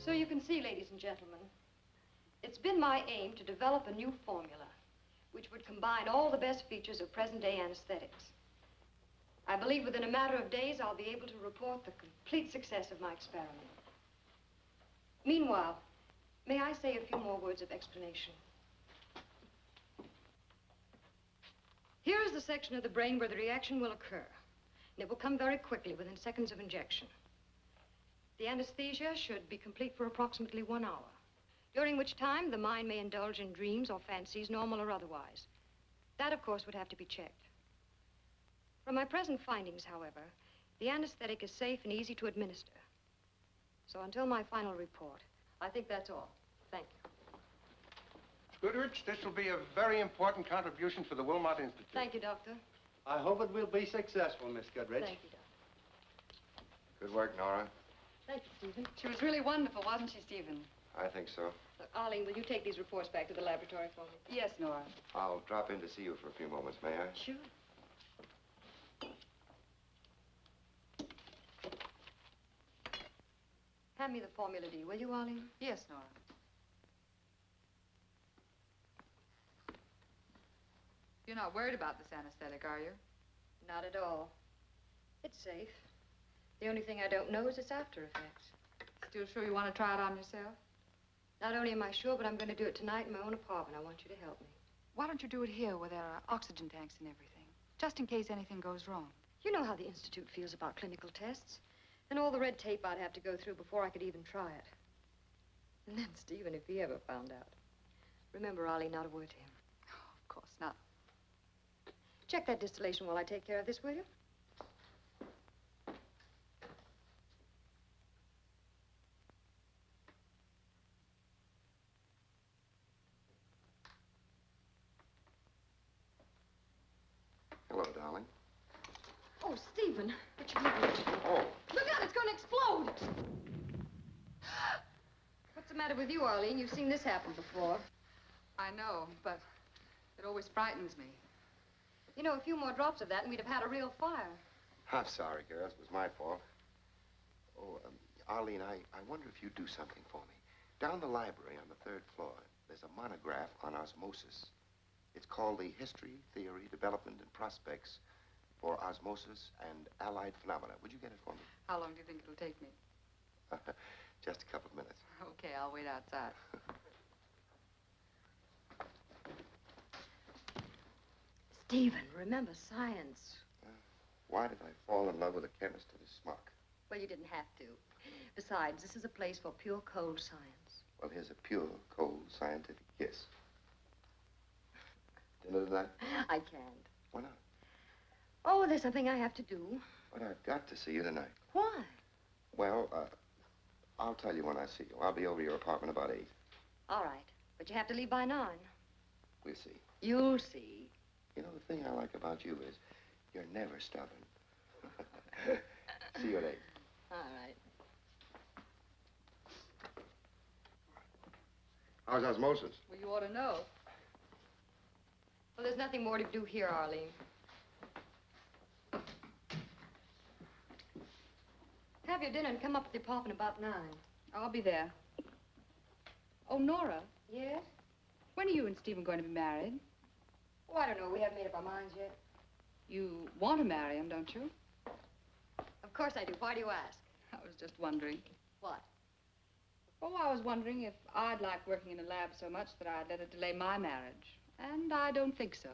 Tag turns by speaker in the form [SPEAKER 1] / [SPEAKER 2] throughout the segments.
[SPEAKER 1] So you can see, ladies and gentlemen, it's been my aim to develop a new formula which would combine all the best features of present-day anesthetics. I believe within a matter of days I'll be able to report the complete success of my experiment. Meanwhile, may I say a few more words of explanation? Here is the section of the brain where the reaction will occur, and it will come very quickly, within seconds of injection. The anesthesia should be complete for approximately 1 hour, during which time the mind may indulge in dreams or fancies, normal or otherwise. That, of course, would have to be checked. From my present findings, however, the anesthetic is safe and easy to administer. So until my final report, I think that's all. Thank you.
[SPEAKER 2] Goodrich, this will be a very important contribution for the Wilmot Institute.
[SPEAKER 1] Thank you, Doctor.
[SPEAKER 3] I hope it will be successful, Miss Goodrich.
[SPEAKER 1] Thank you, Doctor.
[SPEAKER 2] Good work, Nora.
[SPEAKER 1] Thank you, Stephen.
[SPEAKER 4] She was really wonderful, wasn't she, Stephen?
[SPEAKER 2] I think so.
[SPEAKER 1] Look, Arlene, will you take these reports back to the laboratory for me?
[SPEAKER 4] Yes, Nora.
[SPEAKER 2] I'll drop in to see you for a few moments, may I?
[SPEAKER 1] Sure. Hand me the formula D, will you, Arlene?
[SPEAKER 4] Yes, Nora. You're not worried about this anesthetic, are you?
[SPEAKER 1] Not at all. It's safe. The only thing I don't know is its after effects.
[SPEAKER 4] Still sure you want to try it on yourself?
[SPEAKER 1] Not only am I sure, but I'm going to do it tonight in my own apartment. I want you to help me.
[SPEAKER 4] Why don't you do it here where there are oxygen tanks and everything? Just in case anything goes wrong.
[SPEAKER 1] You know how the Institute feels about clinical tests. And all the red tape I'd have to go through before I could even try it. And then Stephen, if he ever found out. Remember, Arlene, not a word to him.
[SPEAKER 4] Oh, of course not.
[SPEAKER 1] Check that distillation while I take care of this, will you?
[SPEAKER 2] Hello, darling.
[SPEAKER 1] Oh, Stephen.
[SPEAKER 2] Oh.
[SPEAKER 1] Look out, it's going to explode. What's the matter with you, Arlene? You've seen this happen before.
[SPEAKER 4] I know, but it always frightens me.
[SPEAKER 1] You know, a few more drops of that and we'd have had a real fire.
[SPEAKER 2] I'm sorry, girls. It was my fault. Oh, Arlene, I wonder if you'd do something for me. Down the library on the 3rd floor, there's a monograph on osmosis. It's called The History, Theory, Development, and Prospects for Osmosis and Allied Phenomena. Would you get it for me?
[SPEAKER 4] How long do you think it'll take me?
[SPEAKER 2] Just a couple of minutes.
[SPEAKER 4] Okay, I'll wait outside.
[SPEAKER 1] Stephen, remember science.
[SPEAKER 2] Why did I fall in love with a chemist in a smock?
[SPEAKER 1] Well, you didn't have to. Besides, this is a place for pure, cold science.
[SPEAKER 2] Well, here's a pure, cold, scientific kiss. Dinner tonight?
[SPEAKER 1] I can't.
[SPEAKER 2] Why not?
[SPEAKER 1] Oh, there's something I have to do.
[SPEAKER 2] But I've got to see you tonight.
[SPEAKER 1] Why?
[SPEAKER 2] Well, I'll tell you when I see you. I'll be over your apartment about 8.
[SPEAKER 1] All right, but you have to leave by 9.
[SPEAKER 2] We'll see.
[SPEAKER 1] You'll see.
[SPEAKER 2] You know, the thing I like about you is you're never stubborn. See you at 8.
[SPEAKER 1] All right.
[SPEAKER 2] How's osmosis?
[SPEAKER 4] Well, you ought to know.
[SPEAKER 1] Well, there's nothing more to do here, Arlene. Have your dinner and come up to the apartment about 9.
[SPEAKER 4] I'll be there. Oh, Nora.
[SPEAKER 1] Yes?
[SPEAKER 4] When are you and Stephen going to be married?
[SPEAKER 1] Oh, I don't know. We haven't made up our minds yet.
[SPEAKER 4] You want to marry him, don't you?
[SPEAKER 1] Of course I do. Why do you ask?
[SPEAKER 4] I was just wondering.
[SPEAKER 1] What?
[SPEAKER 4] Oh, I was wondering if I'd like working in a lab so much that I'd let it delay my marriage. And I don't think so.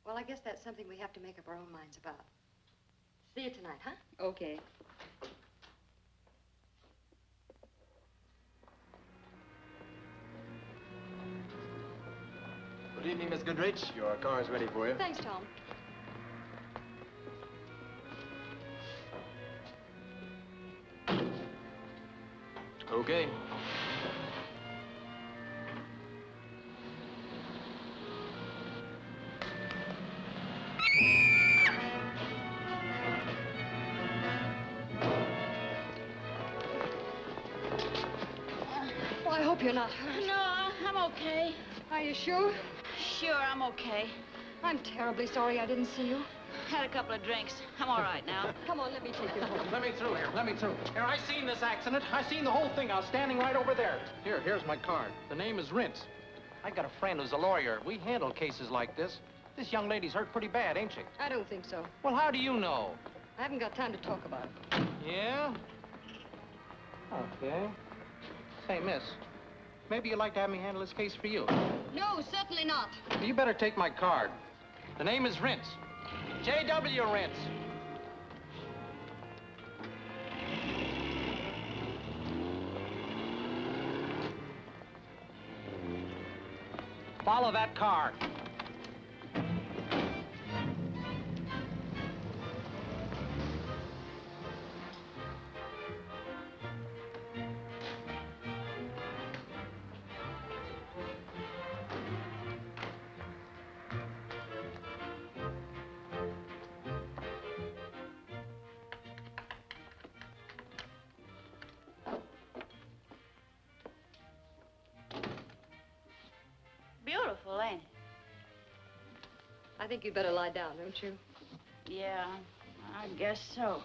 [SPEAKER 1] Well, I guess that's something we have to make up our own minds about. See you tonight, huh?
[SPEAKER 4] Okay.
[SPEAKER 5] Good evening, Miss Goodrich. Your car is ready for you.
[SPEAKER 1] Thanks, Tom.
[SPEAKER 5] Okay.
[SPEAKER 1] Well, I hope you're not hurt.
[SPEAKER 6] No, I'm okay.
[SPEAKER 1] Are you sure?
[SPEAKER 6] Sure, I'm okay.
[SPEAKER 1] I'm terribly sorry I didn't see you.
[SPEAKER 6] Had a couple of drinks. I'm all right now.
[SPEAKER 1] Come on, let me take you home.
[SPEAKER 7] Let me through here. Let me through. Here, I seen this accident. I seen the whole thing. I was standing right over there. Here's my card. The name is Rince. I got a friend who's a lawyer. We handle cases like this. This young lady's hurt pretty bad, ain't she?
[SPEAKER 1] I don't think so.
[SPEAKER 7] Well, how do you know?
[SPEAKER 1] I haven't got time to talk about it.
[SPEAKER 7] Yeah? Okay. Say, miss, maybe you'd like to have me handle this case for you.
[SPEAKER 1] No, certainly not.
[SPEAKER 7] You better take my card. The name is Rince. J.W. Rince. Follow that car.
[SPEAKER 6] Beautiful, ain't it?
[SPEAKER 1] I think you'd better lie down, don't you?
[SPEAKER 6] Yeah, I guess so.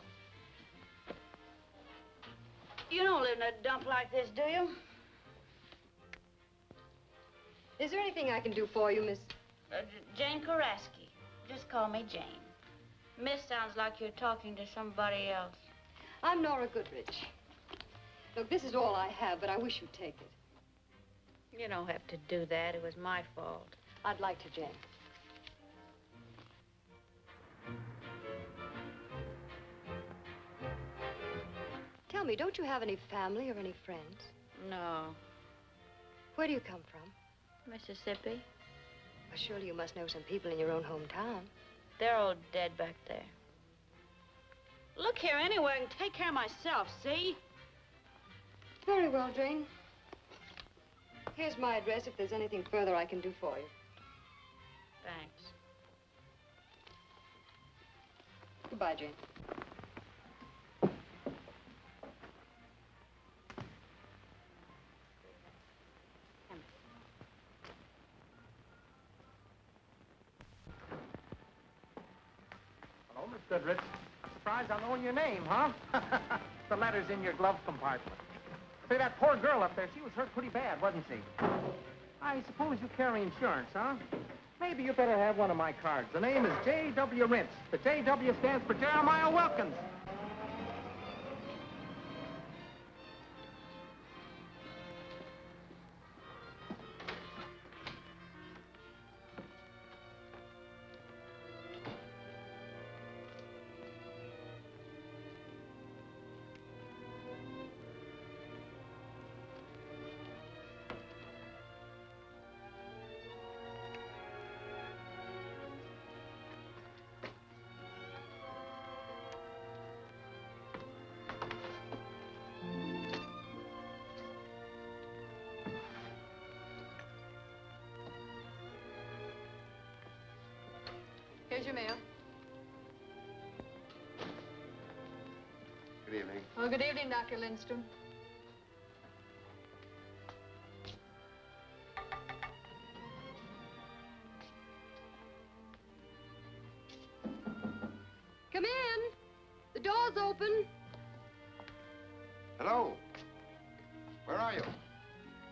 [SPEAKER 6] You don't live in a dump like this, do you?
[SPEAKER 1] Is there anything I can do for you, Miss...
[SPEAKER 6] Jane Koraski. Just call me Jane. Miss sounds like you're talking to somebody else.
[SPEAKER 1] I'm Nora Goodrich. Look, this is all I have, but I wish you'd take it.
[SPEAKER 6] You don't have to do that. It was my fault.
[SPEAKER 1] I'd like to, Jane. Tell me, don't you have any family or any friends?
[SPEAKER 6] No.
[SPEAKER 1] Where do you come from?
[SPEAKER 6] Mississippi?
[SPEAKER 1] Well, surely you must know some people in your own hometown.
[SPEAKER 6] They're all dead back there. Look here, anyway, I can take care of myself, see?
[SPEAKER 1] Very well, Jane. Here's my address if there's anything further I can do for you.
[SPEAKER 6] Thanks.
[SPEAKER 1] Goodbye, Jane.
[SPEAKER 7] Hello, Miss Goodrich. Surprised on knowing your name, huh? The letter's in your glove compartment. Say, that poor girl up there, she was hurt pretty bad, wasn't she? I suppose you carry insurance, huh? Maybe you better have one of my cards. The name is J.W. Rince. The J.W. stands for Jeremiah Wilkins.
[SPEAKER 1] Here's your mail.
[SPEAKER 2] Good evening.
[SPEAKER 1] Well, good evening, Dr. Lindstrom. Come in. The door's open.
[SPEAKER 2] Hello. Where are you?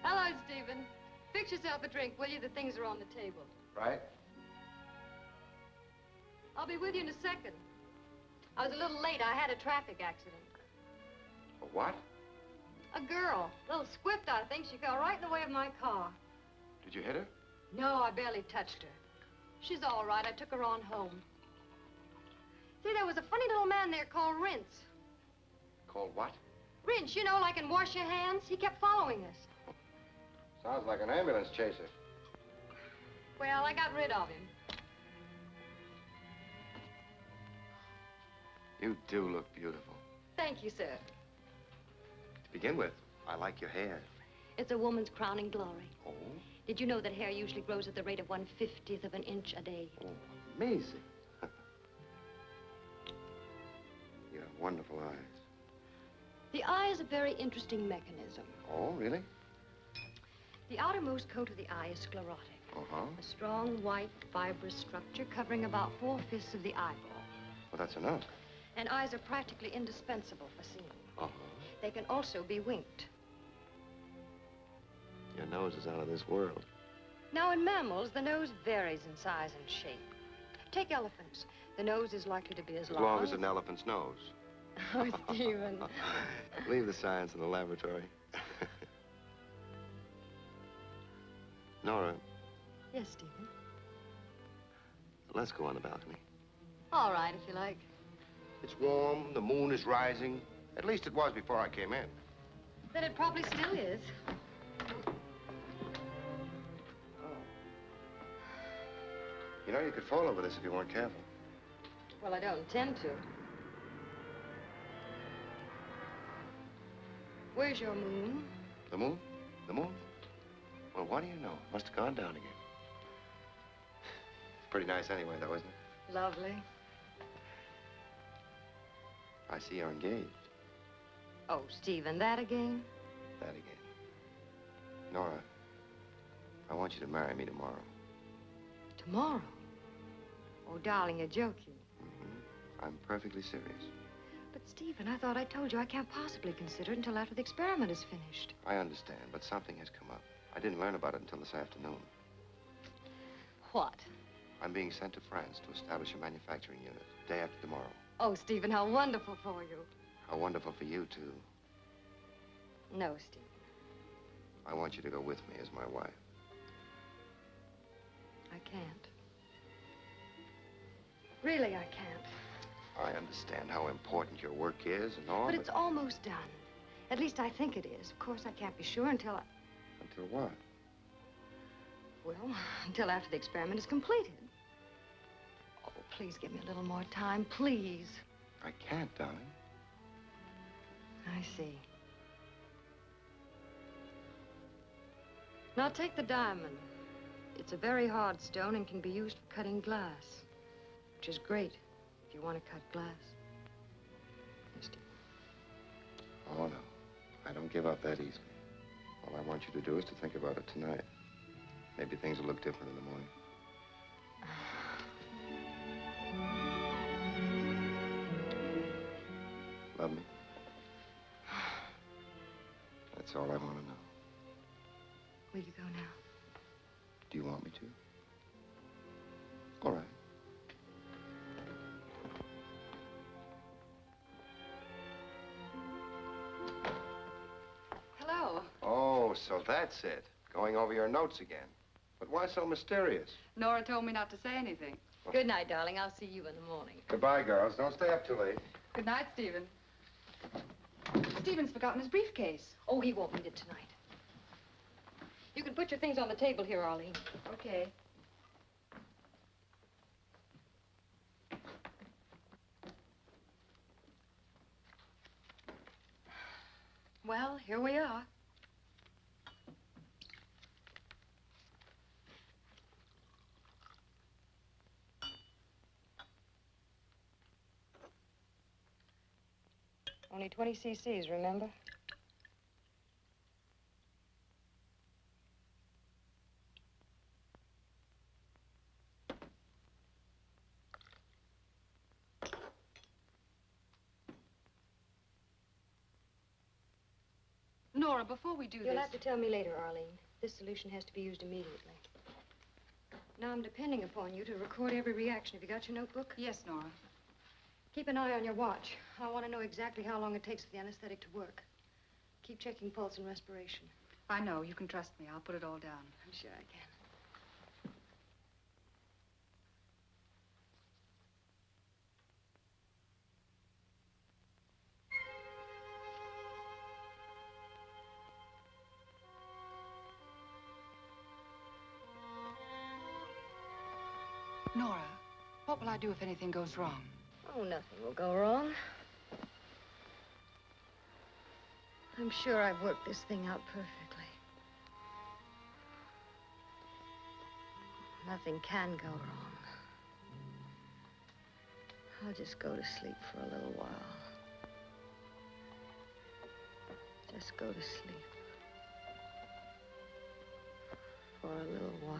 [SPEAKER 1] Hello, Stephen. Fix yourself a drink, will you? The things are on the table.
[SPEAKER 2] Right.
[SPEAKER 1] I'll be with you in a second. I was a little late. I had a traffic accident.
[SPEAKER 2] A what?
[SPEAKER 1] A girl, a little squiffed, I think. She fell right in the way of my car.
[SPEAKER 2] Did you hit her?
[SPEAKER 1] No, I barely touched her. She's all right. I took her on home. See, there was a funny little man there called Rince.
[SPEAKER 2] Called what?
[SPEAKER 1] Rince, you know, like in Wash Your Hands. He kept following us.
[SPEAKER 2] Sounds like an ambulance chaser.
[SPEAKER 1] Well, I got rid of him.
[SPEAKER 2] You do look beautiful.
[SPEAKER 1] Thank you, sir.
[SPEAKER 2] To begin with, I like your hair.
[SPEAKER 1] It's a woman's crowning glory.
[SPEAKER 2] Oh?
[SPEAKER 1] Did you know that hair usually grows at the rate of 1/50th of an inch a day?
[SPEAKER 2] Oh, amazing. You have wonderful eyes.
[SPEAKER 1] The eye is a very interesting mechanism.
[SPEAKER 2] Oh, really?
[SPEAKER 1] The outermost coat of the eye is sclerotic.
[SPEAKER 2] Uh-huh.
[SPEAKER 1] A strong, white, fibrous structure covering about 4/5 of the eyeball.
[SPEAKER 2] Well, that's enough.
[SPEAKER 1] And eyes are practically indispensable for seeing.
[SPEAKER 2] Uh-huh.
[SPEAKER 1] They can also be winked.
[SPEAKER 2] Your nose is out of this world.
[SPEAKER 1] Now, in mammals, the nose varies in size and shape. Take elephants. The nose is likely to be as long.
[SPEAKER 2] As long as an elephant's nose.
[SPEAKER 1] Oh, Stephen.
[SPEAKER 2] Leave the science in the laboratory. Nora,
[SPEAKER 1] Yes, Stephen.
[SPEAKER 2] let's go on the balcony.
[SPEAKER 1] All right, if you like.
[SPEAKER 2] It's warm, the moon is rising. At least it was before I came in.
[SPEAKER 1] Then it probably still is.
[SPEAKER 2] You know, you could fall over this if you weren't careful.
[SPEAKER 1] Well, I don't intend to. Where's your moon?
[SPEAKER 2] The moon? The moon? Well, what do you know? Must have gone down again. It's pretty nice anyway, though, isn't it?
[SPEAKER 1] Lovely.
[SPEAKER 2] I see you're engaged.
[SPEAKER 1] Oh, Stephen, that again?
[SPEAKER 2] That again. Nora, I want you to marry me tomorrow.
[SPEAKER 1] Tomorrow? Oh, darling, you're joking.
[SPEAKER 2] I'm perfectly serious.
[SPEAKER 1] But, Stephen, I thought I told you I can't possibly consider it until after the experiment is finished.
[SPEAKER 2] I understand, but something has come up. I didn't learn about it until this afternoon.
[SPEAKER 1] What?
[SPEAKER 2] I'm being sent to France to establish a manufacturing unit, day after tomorrow.
[SPEAKER 1] Oh, Stephen, how wonderful for you.
[SPEAKER 2] How wonderful for you, too.
[SPEAKER 1] No, Stephen.
[SPEAKER 2] I want you to go with me as my wife.
[SPEAKER 1] I can't. Really, I can't.
[SPEAKER 2] I understand how important your work is and all,
[SPEAKER 1] But it's almost done. At least I think it is. Of course, I can't be sure until I...
[SPEAKER 2] Until what?
[SPEAKER 1] Well, until after the experiment is completed. Oh, please give me a little more time, please.
[SPEAKER 2] I can't, darling.
[SPEAKER 1] I see. Now, take the diamond. It's a very hard stone and can be used for cutting glass, which is great if you want to cut glass. Yes, dear.
[SPEAKER 2] Oh, no. I don't give up that easily. All I want you to do is to think about it tonight. Maybe things will look different in the morning. Love me? That's all I want to know.
[SPEAKER 1] Will you go now?
[SPEAKER 2] Do you want me to? All right.
[SPEAKER 4] Hello.
[SPEAKER 2] Oh, so that's it. Going over your notes again. But why so mysterious?
[SPEAKER 4] Nora told me not to say anything.
[SPEAKER 1] Good night, darling. I'll see you in the morning.
[SPEAKER 2] Goodbye, girls. Don't stay up too late.
[SPEAKER 4] Good night, Stephen. Stephen's forgotten his briefcase.
[SPEAKER 1] Oh, he won't need it tonight. You can put your things on the table here, Arlene.
[SPEAKER 4] Okay.
[SPEAKER 1] Well, here we are. Only 20 cc's, remember?
[SPEAKER 4] Nora, before we do
[SPEAKER 1] You'll
[SPEAKER 4] this...
[SPEAKER 1] have to tell me later, Arlene. This solution has to be used immediately. Now, I'm depending upon you to record every reaction. Have you got your notebook?
[SPEAKER 4] Yes, Nora.
[SPEAKER 1] Keep an eye on your watch. I want to know exactly how long it takes for the anesthetic to work. Keep checking pulse and respiration.
[SPEAKER 4] I know. You can trust me. I'll put it all down.
[SPEAKER 1] I'm sure I can.
[SPEAKER 4] Nora, what will I do if anything goes wrong?
[SPEAKER 1] Oh, nothing will go wrong. I'm sure I've worked this thing out perfectly. Nothing can go wrong. I'll just go to sleep for a little while. Just go to sleep. For a little while.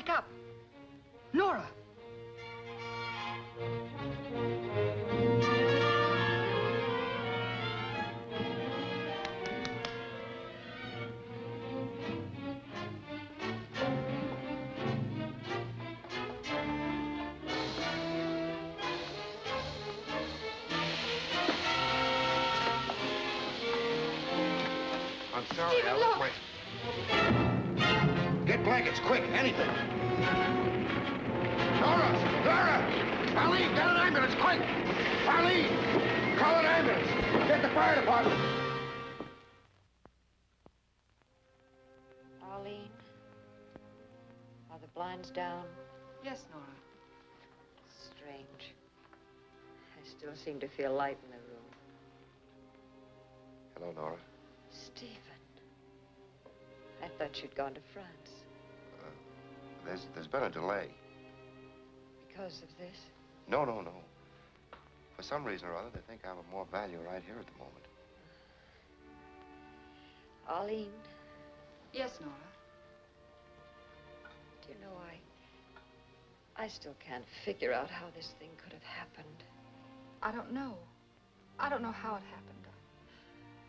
[SPEAKER 1] wake up. Nora.
[SPEAKER 2] I'm sorry,
[SPEAKER 1] Stephen,
[SPEAKER 2] I
[SPEAKER 1] look.
[SPEAKER 2] left my... Get blankets, quick, anything. Nora! Nora! Arlene, get an ambulance, quick! Arlene! Call an ambulance! Get the fire department!
[SPEAKER 1] Arlene, are the blinds down?
[SPEAKER 4] Yes, Nora.
[SPEAKER 1] Strange. I still seem to feel light in the room.
[SPEAKER 2] Hello, Nora.
[SPEAKER 1] Stephen. I thought you'd gone to France.
[SPEAKER 2] There's been a delay.
[SPEAKER 1] Because of this?
[SPEAKER 2] No. For some reason or other, they think I'm of more value right here at the moment.
[SPEAKER 1] Arlene,
[SPEAKER 4] Yes, Nora.
[SPEAKER 1] do you know, I still can't figure out how this thing could have happened.
[SPEAKER 4] I don't know. I don't know how it happened.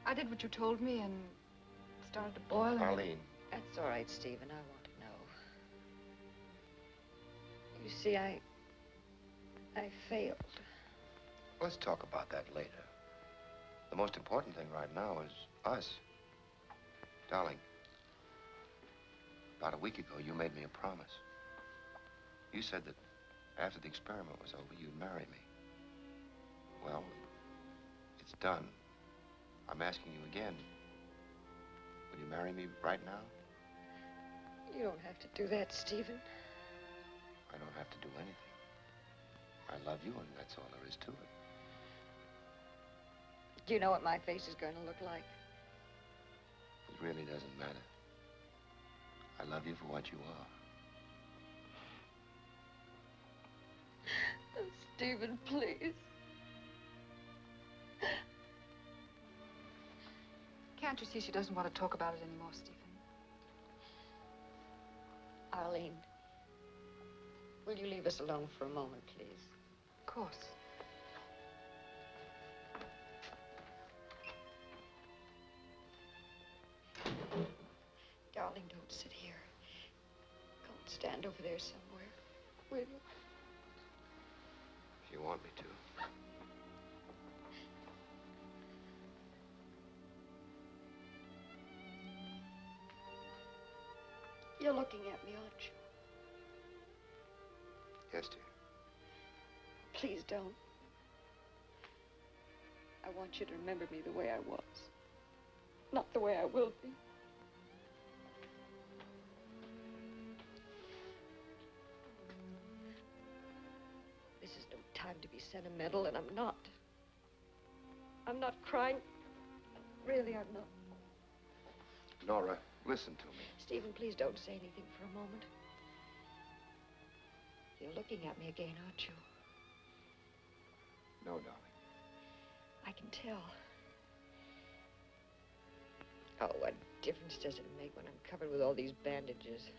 [SPEAKER 4] I did what you told me and started to boil. And
[SPEAKER 2] Arlene.
[SPEAKER 1] That's all right, Stephen. I want to know. You see, I failed.
[SPEAKER 2] Let's talk about that later. The most important thing right now is us. Darling, about a week ago, you made me a promise. You said that after the experiment was over, you'd marry me. Well, it's done. I'm asking you again. Will you marry me right now?
[SPEAKER 1] You don't have to do that, Stephen.
[SPEAKER 2] I don't have to do anything. I love you, and that's all there is to it.
[SPEAKER 1] Do you know what my face is going to look like?
[SPEAKER 2] It really doesn't matter. I love you for what you are.
[SPEAKER 1] Oh, Stephen, please.
[SPEAKER 4] can't you see she doesn't want to talk about it anymore, Stephen?
[SPEAKER 1] Arlene, will you leave us alone for a moment, please?
[SPEAKER 4] Of course.
[SPEAKER 1] Darling, don't sit here. Go and stand over there somewhere, will you?
[SPEAKER 2] If you want me to.
[SPEAKER 1] You're looking at me, aren't you?
[SPEAKER 2] Yes, dear.
[SPEAKER 1] Please don't. I want you to remember me the way I was, not the way I will be. This is no time to be sentimental, and I'm not. I'm not crying. Really, I'm not.
[SPEAKER 2] Nora, listen to me.
[SPEAKER 1] Stephen, please don't say anything for a moment. You're looking at me again, aren't you?
[SPEAKER 2] No, darling.
[SPEAKER 1] I can tell. Oh, what difference does it make when I'm covered with all these bandages?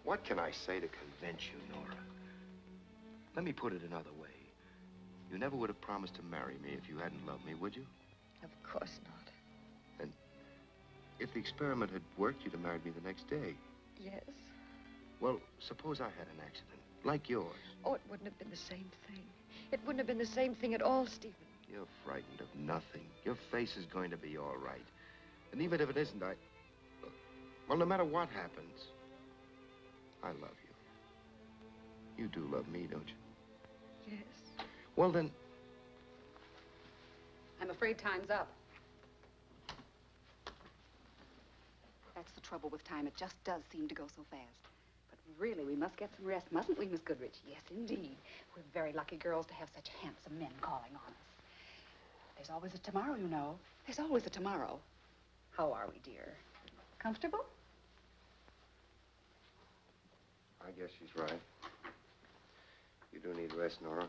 [SPEAKER 2] What can I say to convince you, Nora? Let me put it another way. You never would have promised to marry me if you hadn't loved me, would you?
[SPEAKER 1] Of course not.
[SPEAKER 2] And if the experiment had worked, you'd have married me the next day.
[SPEAKER 1] Yes?
[SPEAKER 2] Well, suppose I had an accident, like yours.
[SPEAKER 1] Oh, it wouldn't have been the same thing. It wouldn't have been the same thing at all, Stephen.
[SPEAKER 2] You're frightened of nothing. Your face is going to be all right. And even if it isn't, well, no matter what happens, I love you. You do love me, don't you?
[SPEAKER 1] Yes.
[SPEAKER 2] Well, then,
[SPEAKER 8] I'm afraid time's up. That's the trouble with time. It just does seem to go so fast. But really, we must get some rest, mustn't we, Miss Goodrich? Yes, indeed. We're very lucky girls to have such handsome men calling on us. There's always a tomorrow, you know. There's always a tomorrow. How are we, dear? Comfortable?
[SPEAKER 2] I guess she's right. You do need rest, Nora.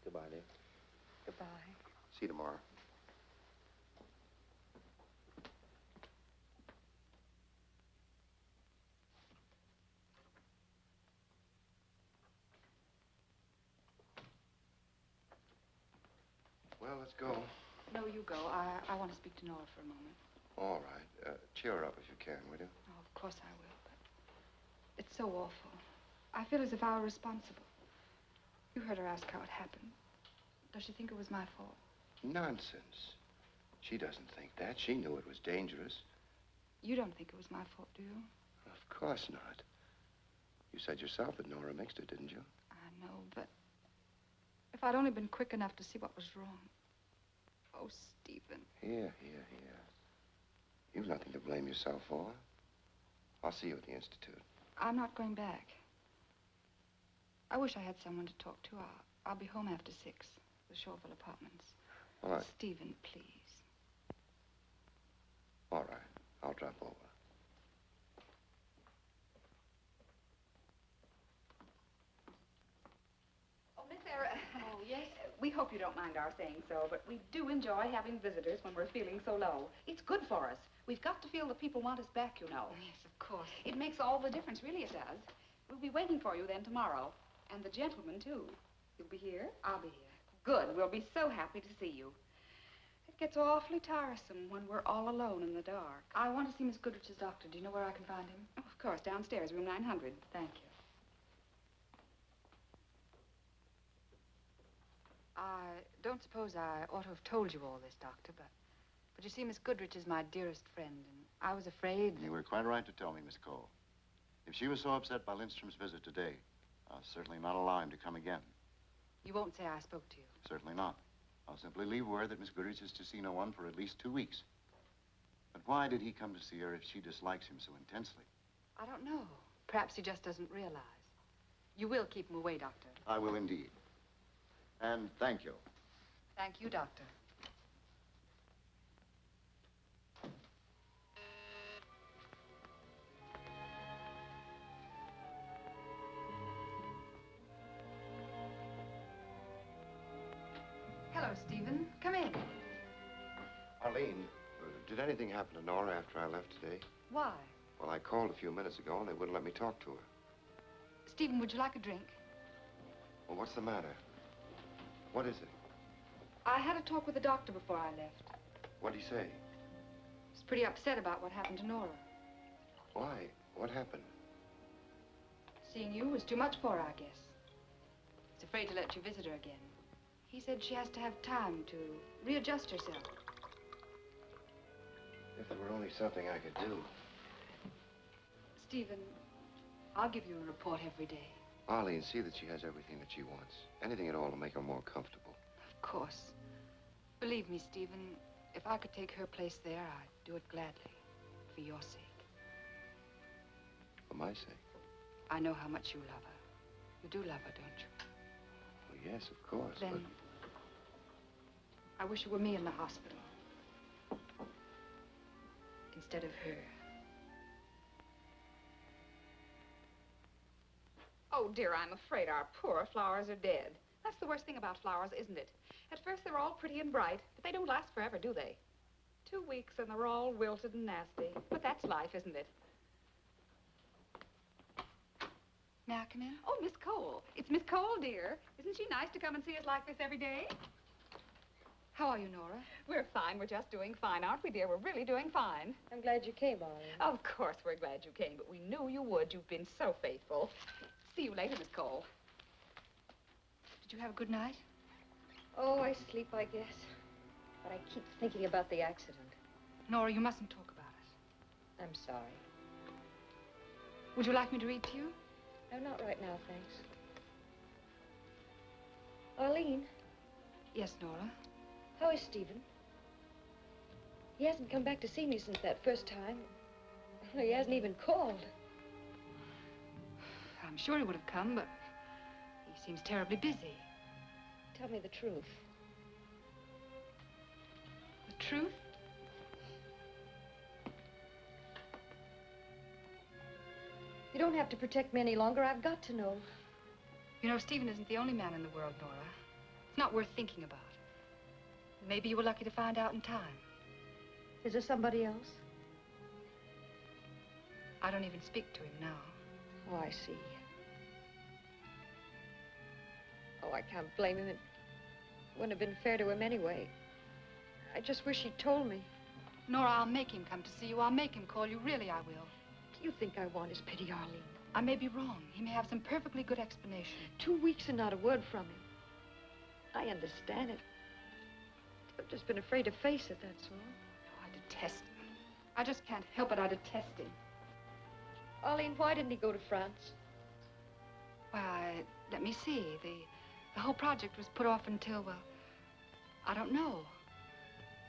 [SPEAKER 2] Goodbye, dear.
[SPEAKER 1] Goodbye.
[SPEAKER 2] See you tomorrow. let's go.
[SPEAKER 4] No, you go. I want to speak to Nora for a moment.
[SPEAKER 2] All right. Cheer her up if you can, will you?
[SPEAKER 4] Oh, of course I will, but it's so awful. I feel as if I were responsible. You heard her ask how it happened. Does she think it was my fault?
[SPEAKER 2] Nonsense. She doesn't think that. She knew it was dangerous.
[SPEAKER 4] You don't think it was my fault, do you?
[SPEAKER 2] Of course not. You said yourself that Nora mixed it, didn't you?
[SPEAKER 4] I know, but if I'd only been quick enough to see what was wrong. Oh, Stephen.
[SPEAKER 2] Here. You've nothing to blame yourself for. I'll see you at the Institute.
[SPEAKER 4] I'm not going back. I wish I had someone to talk to. I'll be home after 6, the Shoreville apartments.
[SPEAKER 2] All right.
[SPEAKER 4] Stephen, please.
[SPEAKER 2] All right. I'll drop over.
[SPEAKER 8] Oh, Miss Sarah.
[SPEAKER 4] Oh, yes?
[SPEAKER 8] We hope you don't mind our saying so, but we do enjoy having visitors when we're feeling so low. It's good for us. We've got to feel that people want us back, you know.
[SPEAKER 4] Yes, of course.
[SPEAKER 8] It makes all the difference, really it does. We'll be waiting for you then tomorrow. And the gentleman, too. You'll be here?
[SPEAKER 4] I'll be here.
[SPEAKER 8] Good. We'll be so happy to see you. It gets awfully tiresome when we're all alone in the dark.
[SPEAKER 4] I want to see Miss Goodrich's doctor. Do you know where I can find him?
[SPEAKER 8] Oh, of course, downstairs, room 900.
[SPEAKER 4] Thank you. I don't suppose I ought to have told you all this, Doctor, but you see, Miss Goodrich is my dearest friend, and I was afraid...
[SPEAKER 9] You were quite right to tell me, Miss Cole. If she was so upset by Lindstrom's visit today, I'll certainly not allow him to come again.
[SPEAKER 4] You won't say I spoke to you?
[SPEAKER 9] Certainly not. I'll simply leave word that Miss Goodrich is to see no one for at least 2 weeks. But why did he come to see her if she dislikes him so intensely?
[SPEAKER 4] I don't know. Perhaps he just doesn't realize. You will keep him away, Doctor.
[SPEAKER 9] I will indeed. And thank you.
[SPEAKER 4] Thank you, Doctor. Hello, Stephen. Come in.
[SPEAKER 2] Arlene, did anything happen to Nora after I left today?
[SPEAKER 4] Why?
[SPEAKER 2] Well, I called a few minutes ago and they wouldn't let me talk to her.
[SPEAKER 4] Stephen, would you like a drink?
[SPEAKER 2] Well, what's the matter? What is it?
[SPEAKER 4] I had a talk with the doctor before I left.
[SPEAKER 2] What'd he say?
[SPEAKER 4] He's pretty upset about what happened to Nora.
[SPEAKER 2] Why? What happened?
[SPEAKER 4] Seeing you was too much for her, I guess. He's afraid to let you visit her again. He said she has to have time to readjust herself.
[SPEAKER 2] If there were only something I could do.
[SPEAKER 4] Stephen, I'll give you a report every day.
[SPEAKER 2] Arlene, see that she has everything that she wants. Anything at all to make her more comfortable.
[SPEAKER 4] Of course. Believe me, Stephen, if I could take her place there, I'd do it gladly. For your sake.
[SPEAKER 2] For my sake.
[SPEAKER 4] I know how much you love her. You do love her, don't you?
[SPEAKER 2] Well, yes, of course,
[SPEAKER 4] Then,
[SPEAKER 2] but...
[SPEAKER 4] I wish it were me in the hospital. Instead of her.
[SPEAKER 8] Oh, dear, I'm afraid our poor flowers are dead. That's the worst thing about flowers, isn't it? At first, they're all pretty and bright, but they don't last forever, do they? 2 weeks and they're all wilted and nasty. But that's life, isn't it?
[SPEAKER 4] May I come in?
[SPEAKER 8] Oh, Miss Cole. It's Miss Cole, dear. Isn't she nice to come and see us like this every day?
[SPEAKER 4] How are you, Nora?
[SPEAKER 8] We're fine. We're just doing fine, aren't we, dear? We're really doing fine.
[SPEAKER 1] I'm glad you came, Arlene.
[SPEAKER 8] Of course we're glad you came, but we knew you would. You've been so faithful. See you later, Miss Cole.
[SPEAKER 4] Did you have a good night?
[SPEAKER 1] Oh, I sleep, I guess. But I keep thinking about the accident.
[SPEAKER 4] Nora, you mustn't talk about it.
[SPEAKER 1] I'm sorry.
[SPEAKER 4] Would you like me to read to you?
[SPEAKER 1] No, not right now, thanks. Arlene,
[SPEAKER 4] Yes, Nora.
[SPEAKER 1] how is Stephen? He hasn't come back to see me since that first time. He hasn't even called.
[SPEAKER 4] I'm sure he would have come, but he seems terribly busy.
[SPEAKER 1] Tell me the truth.
[SPEAKER 4] The truth?
[SPEAKER 1] You don't have to protect me any longer. I've got to know.
[SPEAKER 4] You know, Stephen isn't the only man in the world, Nora. It's not worth thinking about. Maybe you were lucky to find out in time.
[SPEAKER 1] Is there somebody else?
[SPEAKER 4] I don't even speak to him now.
[SPEAKER 1] Oh, I see. Oh, I can't blame him. Wouldn't have been fair to him anyway. I just wish he'd told me.
[SPEAKER 4] Nora, I'll make him come to see you. I'll make him call you. Really, I will.
[SPEAKER 1] Do you think I want his pity, Arlene?
[SPEAKER 4] I may be wrong. He may have some perfectly good explanation.
[SPEAKER 1] 2 weeks and not a word from him. I understand it. I've just been afraid to face it, that's all.
[SPEAKER 4] Oh, I detest him. I just can't help it. I detest him.
[SPEAKER 1] Arlene, why didn't he go to France?
[SPEAKER 4] Why, let me see. The whole project was put off until, well, I don't know.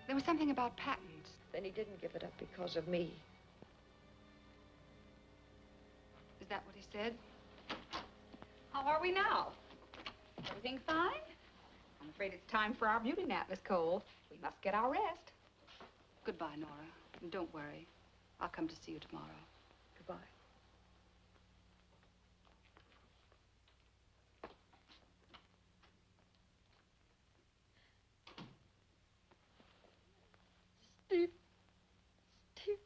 [SPEAKER 4] There was something about patents.
[SPEAKER 1] Then he didn't give it up because of me.
[SPEAKER 4] Is that what he said?
[SPEAKER 8] How are we now? Everything fine? I'm afraid it's time for our beauty nap, Miss Cole. We must get our rest.
[SPEAKER 4] Goodbye, Nora. And don't worry. I'll come to see you tomorrow.
[SPEAKER 1] Goodbye. Steve. Steve.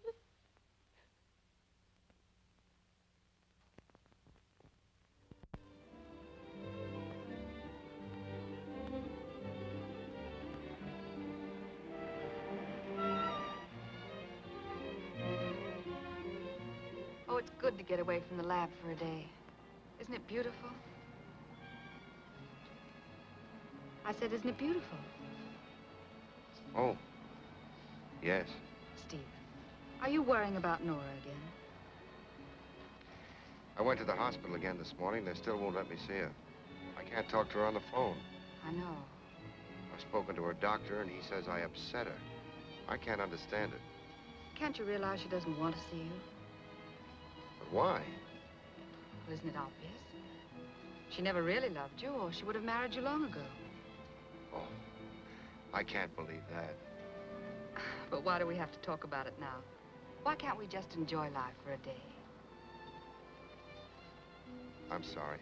[SPEAKER 4] Oh, it's good to get away from the lab for a day. Isn't it beautiful? I said, isn't it beautiful?
[SPEAKER 2] Oh, yes.
[SPEAKER 4] Steve, are you worrying about Nora again?
[SPEAKER 2] I went to the hospital again this morning. They still won't let me see her. I can't talk to her on the phone.
[SPEAKER 4] I know.
[SPEAKER 2] I've spoken to her doctor, and he says I upset her. I can't understand it.
[SPEAKER 4] Can't you realize she doesn't want to see you?
[SPEAKER 2] But why?
[SPEAKER 4] Well, isn't it obvious? She never really loved you, or she would have married you long ago.
[SPEAKER 2] Oh, I can't believe that.
[SPEAKER 4] But why do we have to talk about it now? Why can't we just enjoy life for a day?
[SPEAKER 2] I'm sorry.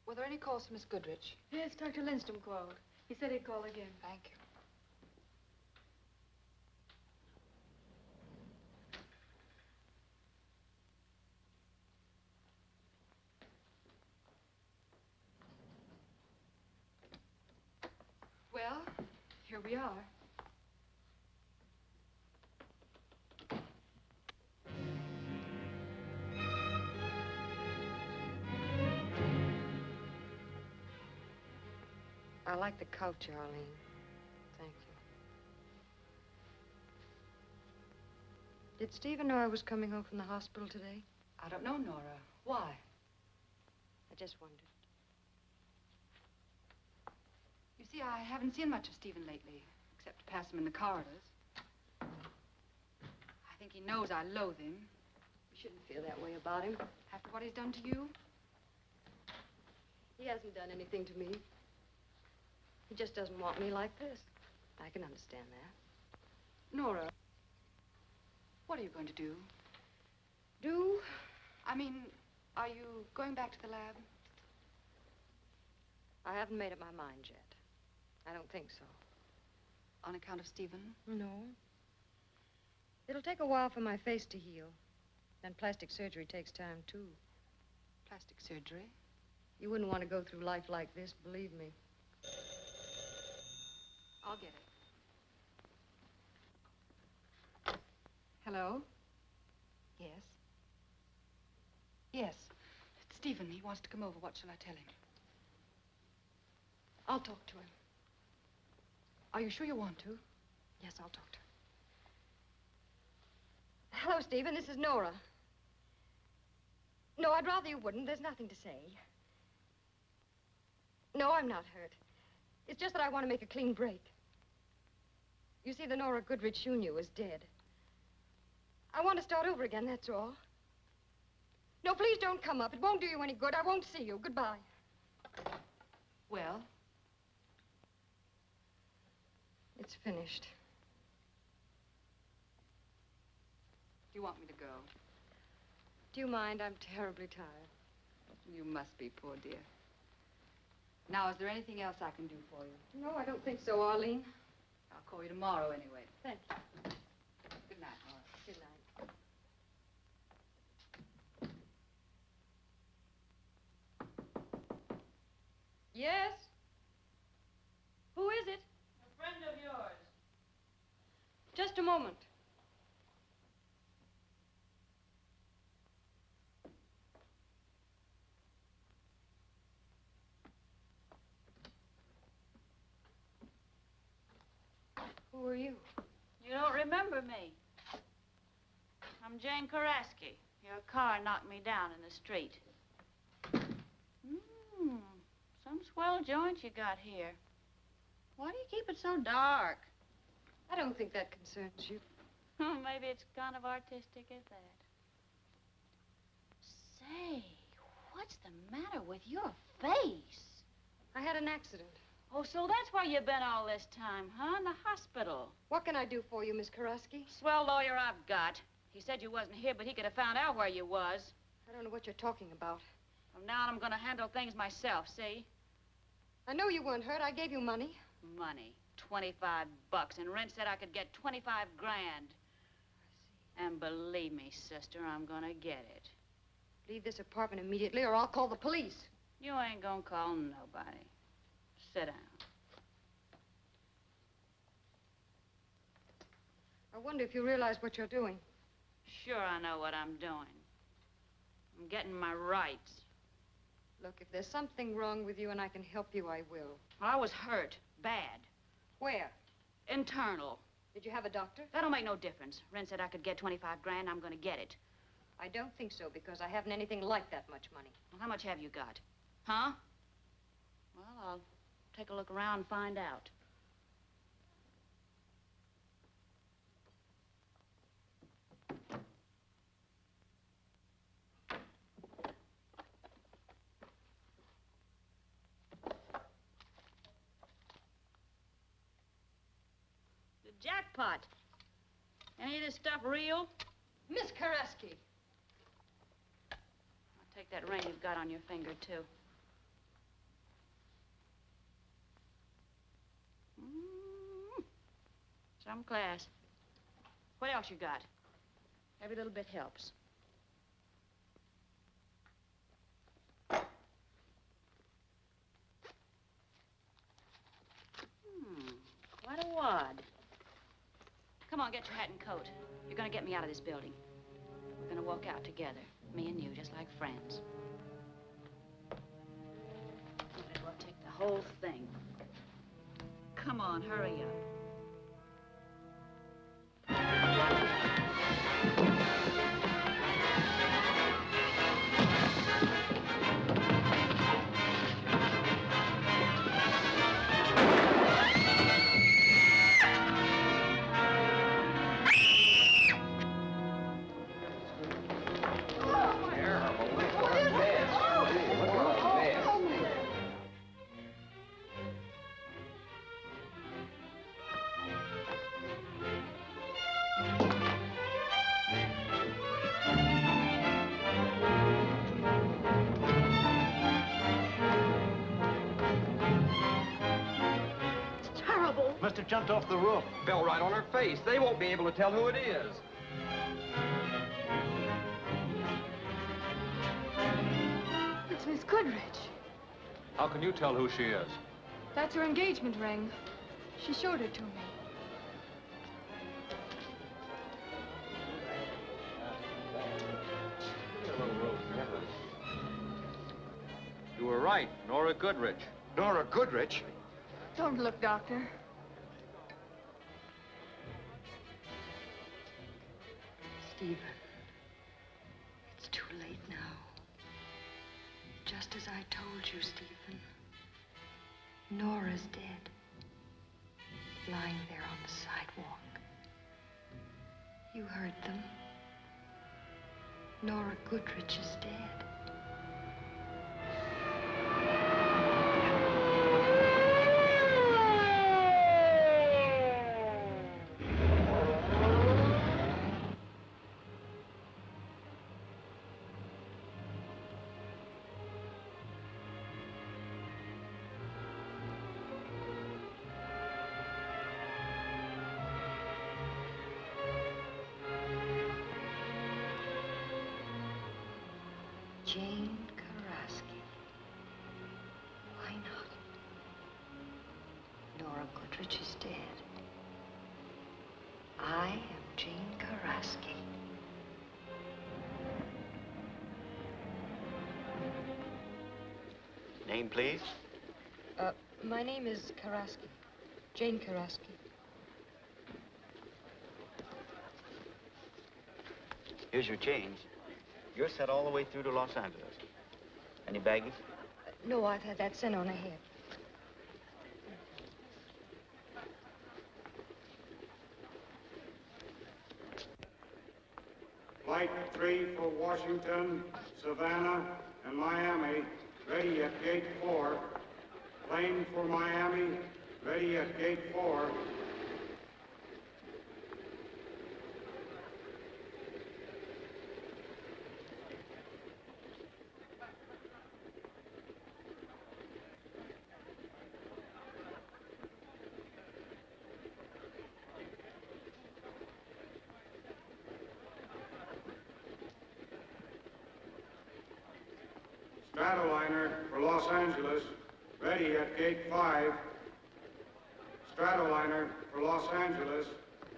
[SPEAKER 4] Were there any calls from Miss Goodrich?
[SPEAKER 10] Yes, Dr. Lindstrom called. He said he'd call again.
[SPEAKER 4] Thank you. Well, here we are.
[SPEAKER 1] I like the couch, Arlene. Thank you. Did Stephen know I was coming home from the hospital today?
[SPEAKER 4] I don't know, Nora. Why?
[SPEAKER 1] I just wondered.
[SPEAKER 4] You see, I haven't seen much of Stephen lately, except to pass him in the corridors. I think he knows I loathe him.
[SPEAKER 1] You shouldn't feel that way about him.
[SPEAKER 4] After what he's done to you?
[SPEAKER 1] He hasn't done anything to me. He just doesn't want me like this. I can understand that.
[SPEAKER 4] Nora, what are you going to do?
[SPEAKER 1] Do?
[SPEAKER 4] I mean, are you going back to the lab?
[SPEAKER 1] I haven't made up my mind yet. I don't think so.
[SPEAKER 4] On account of Stephen?
[SPEAKER 1] No. It'll take a while for my face to heal. And plastic surgery takes time, too.
[SPEAKER 4] Plastic surgery?
[SPEAKER 1] You wouldn't want to go through life like this, believe me.
[SPEAKER 4] I'll get it. Hello? Yes? Yes. It's Stephen. He wants to come over. What shall I tell him?
[SPEAKER 1] I'll talk to him.
[SPEAKER 4] Are you sure you want to?
[SPEAKER 1] Yes, I'll talk to him. Hello, Stephen. This is Nora. No, I'd rather you wouldn't. There's nothing to say. No, I'm not hurt. It's just that I want to make a clean break. You see, the Nora Goodrich you knew is dead. I want to start over again, that's all. No, please don't come up. It won't do you any good. I won't see you. Goodbye.
[SPEAKER 4] Well?
[SPEAKER 1] It's finished.
[SPEAKER 4] You want me to go?
[SPEAKER 1] Do you mind? I'm terribly tired.
[SPEAKER 4] You must be, poor dear. Now, is there anything else I can do for you?
[SPEAKER 1] No, I don't think so, Arlene.
[SPEAKER 4] I'll call you tomorrow anyway.
[SPEAKER 1] Thank you.
[SPEAKER 4] Good night, Nora.
[SPEAKER 1] Good night. Yes? Who is it?
[SPEAKER 6] A friend of yours.
[SPEAKER 1] Just a moment. Who are you?
[SPEAKER 6] You don't remember me. I'm Jane Koraski. Your car knocked me down in the street. Some swell joint you got here. Why do you keep it so dark?
[SPEAKER 1] I don't think that concerns you.
[SPEAKER 6] Maybe it's kind of artistic at that. Say, what's the matter with your face?
[SPEAKER 1] I had an accident.
[SPEAKER 6] Oh, so that's where you've been all this time, huh? In the hospital.
[SPEAKER 1] What can I do for you, Miss Koraski?
[SPEAKER 6] Swell lawyer I've got. He said you wasn't here, but he could have found out where you was.
[SPEAKER 1] I don't know what you're talking about.
[SPEAKER 6] From now on, I'm gonna handle things myself, see?
[SPEAKER 1] I know you weren't hurt. I gave you money.
[SPEAKER 6] Money. $25. And Rent said I could get 25 grand. And believe me, sister, I'm gonna get it.
[SPEAKER 1] Leave this apartment immediately or I'll call the police.
[SPEAKER 6] You ain't gonna call nobody. Sit down.
[SPEAKER 1] I wonder if you realize what you're doing.
[SPEAKER 6] Sure, I know what I'm doing. I'm getting my rights.
[SPEAKER 1] Look, if there's something wrong with you and I can help you, I will.
[SPEAKER 6] I was hurt. Bad.
[SPEAKER 1] Where?
[SPEAKER 6] Internal.
[SPEAKER 1] Did you have a doctor?
[SPEAKER 6] That'll make no difference. Ren said I could get 25 grand. I'm gonna get it.
[SPEAKER 1] I don't think so, because I haven't anything like that much money.
[SPEAKER 6] Well, how much have you got? Huh? Well, I'll take a look around and find out. The jackpot. Any of this stuff real?
[SPEAKER 1] Miss Koraski!
[SPEAKER 6] I'll take that ring you've got on your finger, too. Some class. What else you got? Every little bit helps. Quite a wad. Come on, get your hat and coat. You're gonna get me out of this building. We're gonna walk out together, me and you, just like friends. Might as well take the whole thing. Come on, hurry up.
[SPEAKER 3] Must have jumped off the roof.
[SPEAKER 5] Fell right on her face. They won't be able to tell who it is.
[SPEAKER 10] It's Miss Goodrich.
[SPEAKER 5] How can you tell who she is?
[SPEAKER 10] That's her engagement ring. She showed it to me.
[SPEAKER 5] You were right, Nora Goodrich.
[SPEAKER 2] Nora Goodrich?
[SPEAKER 10] Don't look, Doctor.
[SPEAKER 1] Stephen, it's too late now. Just as I told you, Stephen. Nora's dead. Lying there on the sidewalk. You heard them. Nora Goodrich is dead. Jane Karaski. Why not? Nora Goodrich is dead. I am Jane Karaski.
[SPEAKER 3] Name, please?
[SPEAKER 1] My name is Karaski. Jane Karaski.
[SPEAKER 3] Here's your change. You're set all the way through to Los Angeles. Any baggage?
[SPEAKER 1] No, I've had that sent on ahead.
[SPEAKER 11] Flight 3 for Washington, Savannah, and Miami, ready at gate 4. Plane for Miami, ready at gate 4. Stratoliner for Los Angeles, ready at gate 5. Stratoliner for Los Angeles,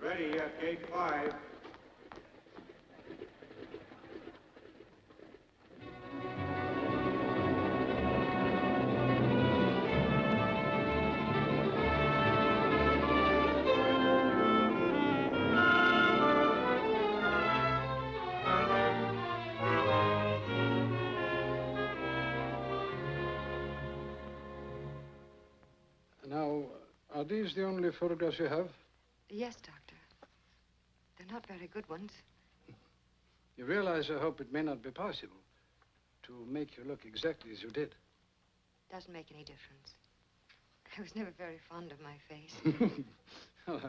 [SPEAKER 11] ready at gate 5.
[SPEAKER 12] Now, are these the only photographs you have?
[SPEAKER 1] Yes, Doctor. They're not very good ones.
[SPEAKER 12] You realize, I hope, it may not be possible to make you look exactly as you did.
[SPEAKER 1] Doesn't make any difference. I was never very fond of my face.
[SPEAKER 12] Well,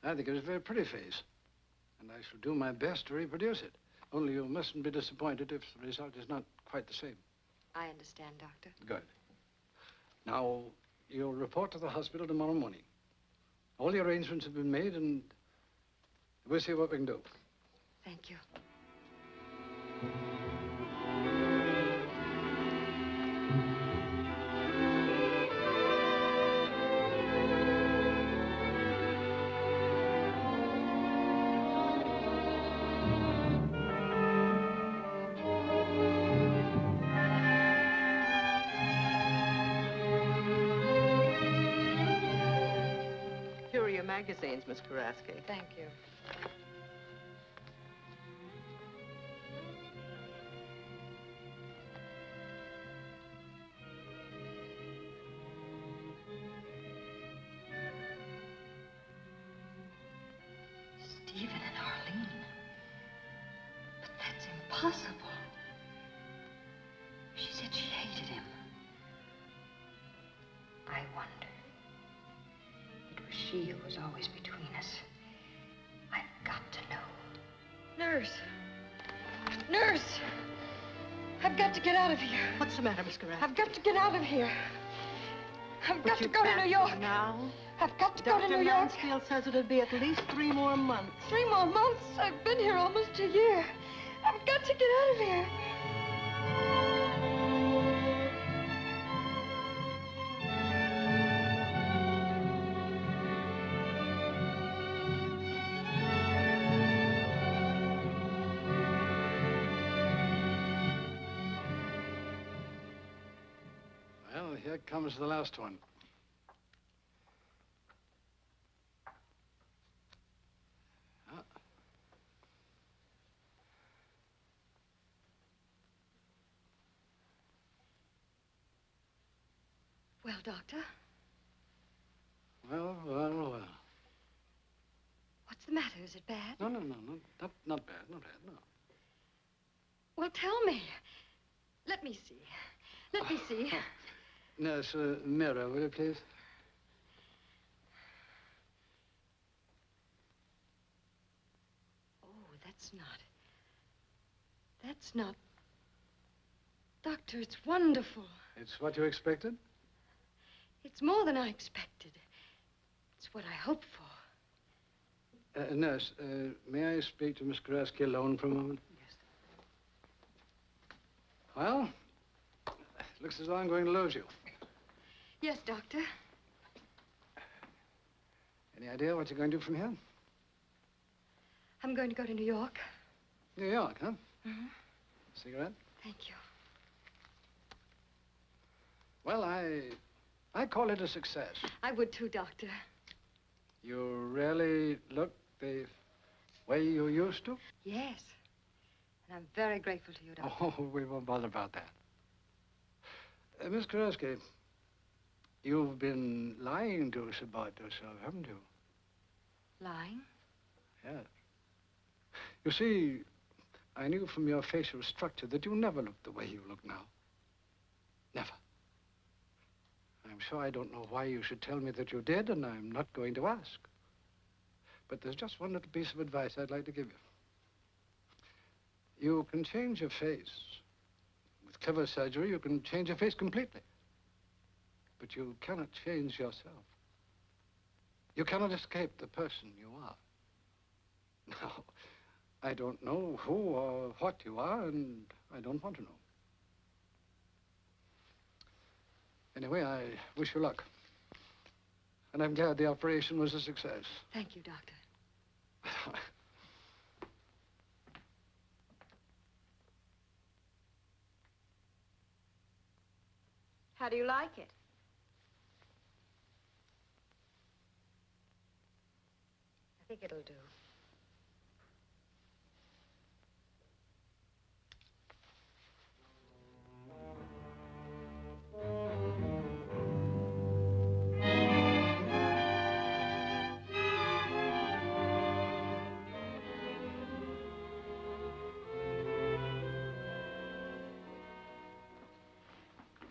[SPEAKER 12] I think it was a very pretty face. And I shall do my best to reproduce it. Only you mustn't be disappointed if the result is not quite the same.
[SPEAKER 1] I understand, Doctor.
[SPEAKER 12] Good. Now, you'll report to the hospital tomorrow morning. All the arrangements have been made, and we'll see what we can do.
[SPEAKER 1] Thank you.
[SPEAKER 13] Here are your magazines, Miss Karaski.
[SPEAKER 1] Thank you. Stephen and Arlene. But that's impossible. She said she hated him. I wonder. It was she who was always between us. I've got to know. Nurse! Nurse! I've got to get out of here.
[SPEAKER 13] What's the matter, Miss Karaski?
[SPEAKER 1] I've got to get out of here. I've got to go to New York.
[SPEAKER 13] Now?
[SPEAKER 1] I've got to go to
[SPEAKER 13] Dr.
[SPEAKER 1] New York.
[SPEAKER 13] Mansfield says it'll be at least 3 more months.
[SPEAKER 1] 3 more months? I've been here almost a year. I've got to get out of here.
[SPEAKER 12] Well, here comes the last one.
[SPEAKER 1] Well, Doctor,
[SPEAKER 12] Well, well, well.
[SPEAKER 1] what's the matter? Is it bad?
[SPEAKER 12] No, not bad, not bad, no.
[SPEAKER 1] Well, tell me. Let me see. Let me see.
[SPEAKER 12] Nurse, mirror, will you please?
[SPEAKER 1] Oh, that's not... Doctor, it's wonderful.
[SPEAKER 12] It's what you expected?
[SPEAKER 1] It's more than I expected. It's what I hoped for.
[SPEAKER 12] Nurse, may I speak to Miss Karaski alone for a moment?
[SPEAKER 13] Yes.
[SPEAKER 12] Well, looks as though I'm going to lose you.
[SPEAKER 1] Yes, Doctor.
[SPEAKER 12] Any idea what you're going to do from here?
[SPEAKER 1] I'm going to go to New York.
[SPEAKER 12] New York, huh?
[SPEAKER 1] Mm-hmm.
[SPEAKER 12] Cigarette?
[SPEAKER 1] Thank you.
[SPEAKER 12] Well, I call it a success.
[SPEAKER 1] I would too, Doctor.
[SPEAKER 12] You really look the way you used to?
[SPEAKER 1] Yes. And I'm very grateful to you, Doctor.
[SPEAKER 12] Oh, we won't bother about that. Miss Karaski, you've been lying to us about yourself, haven't you?
[SPEAKER 1] Lying?
[SPEAKER 12] Yes. You see, I knew from your facial structure that you never looked the way you look now. Never. I'm sure I don't know why you should tell me that you did, and I'm not going to ask. But there's just one little piece of advice I'd like to give you. You can change your face. With clever surgery, you can change your face completely. But you cannot change yourself. You cannot escape the person you are. Now, I don't know who or what you are, and I don't want to know. Anyway, I wish you luck. And I'm glad the operation was a success.
[SPEAKER 1] Thank you, Doctor.
[SPEAKER 10] How do you like it?
[SPEAKER 1] I think it'll do.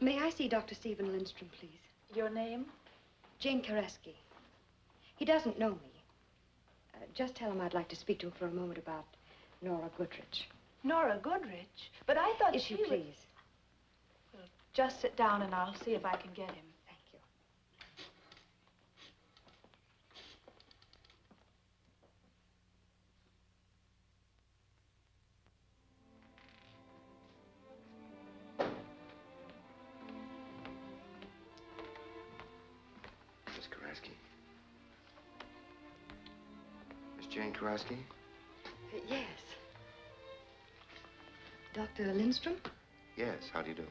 [SPEAKER 1] May I see Dr. Stephen Lindstrom, please?
[SPEAKER 10] Your name?
[SPEAKER 1] Jane Kareski. He doesn't know me. Just tell him I'd like to speak to him for a moment about Nora Goodrich.
[SPEAKER 10] Nora Goodrich? But I thought
[SPEAKER 1] If you
[SPEAKER 10] she was...
[SPEAKER 1] please.
[SPEAKER 10] Well, just sit down and I'll see if I can get him.
[SPEAKER 1] Thank you.
[SPEAKER 2] Miss Karaski. Miss Jane Karaski?
[SPEAKER 1] Yes. Dr. Lindstrom?
[SPEAKER 2] Yes, how do you do?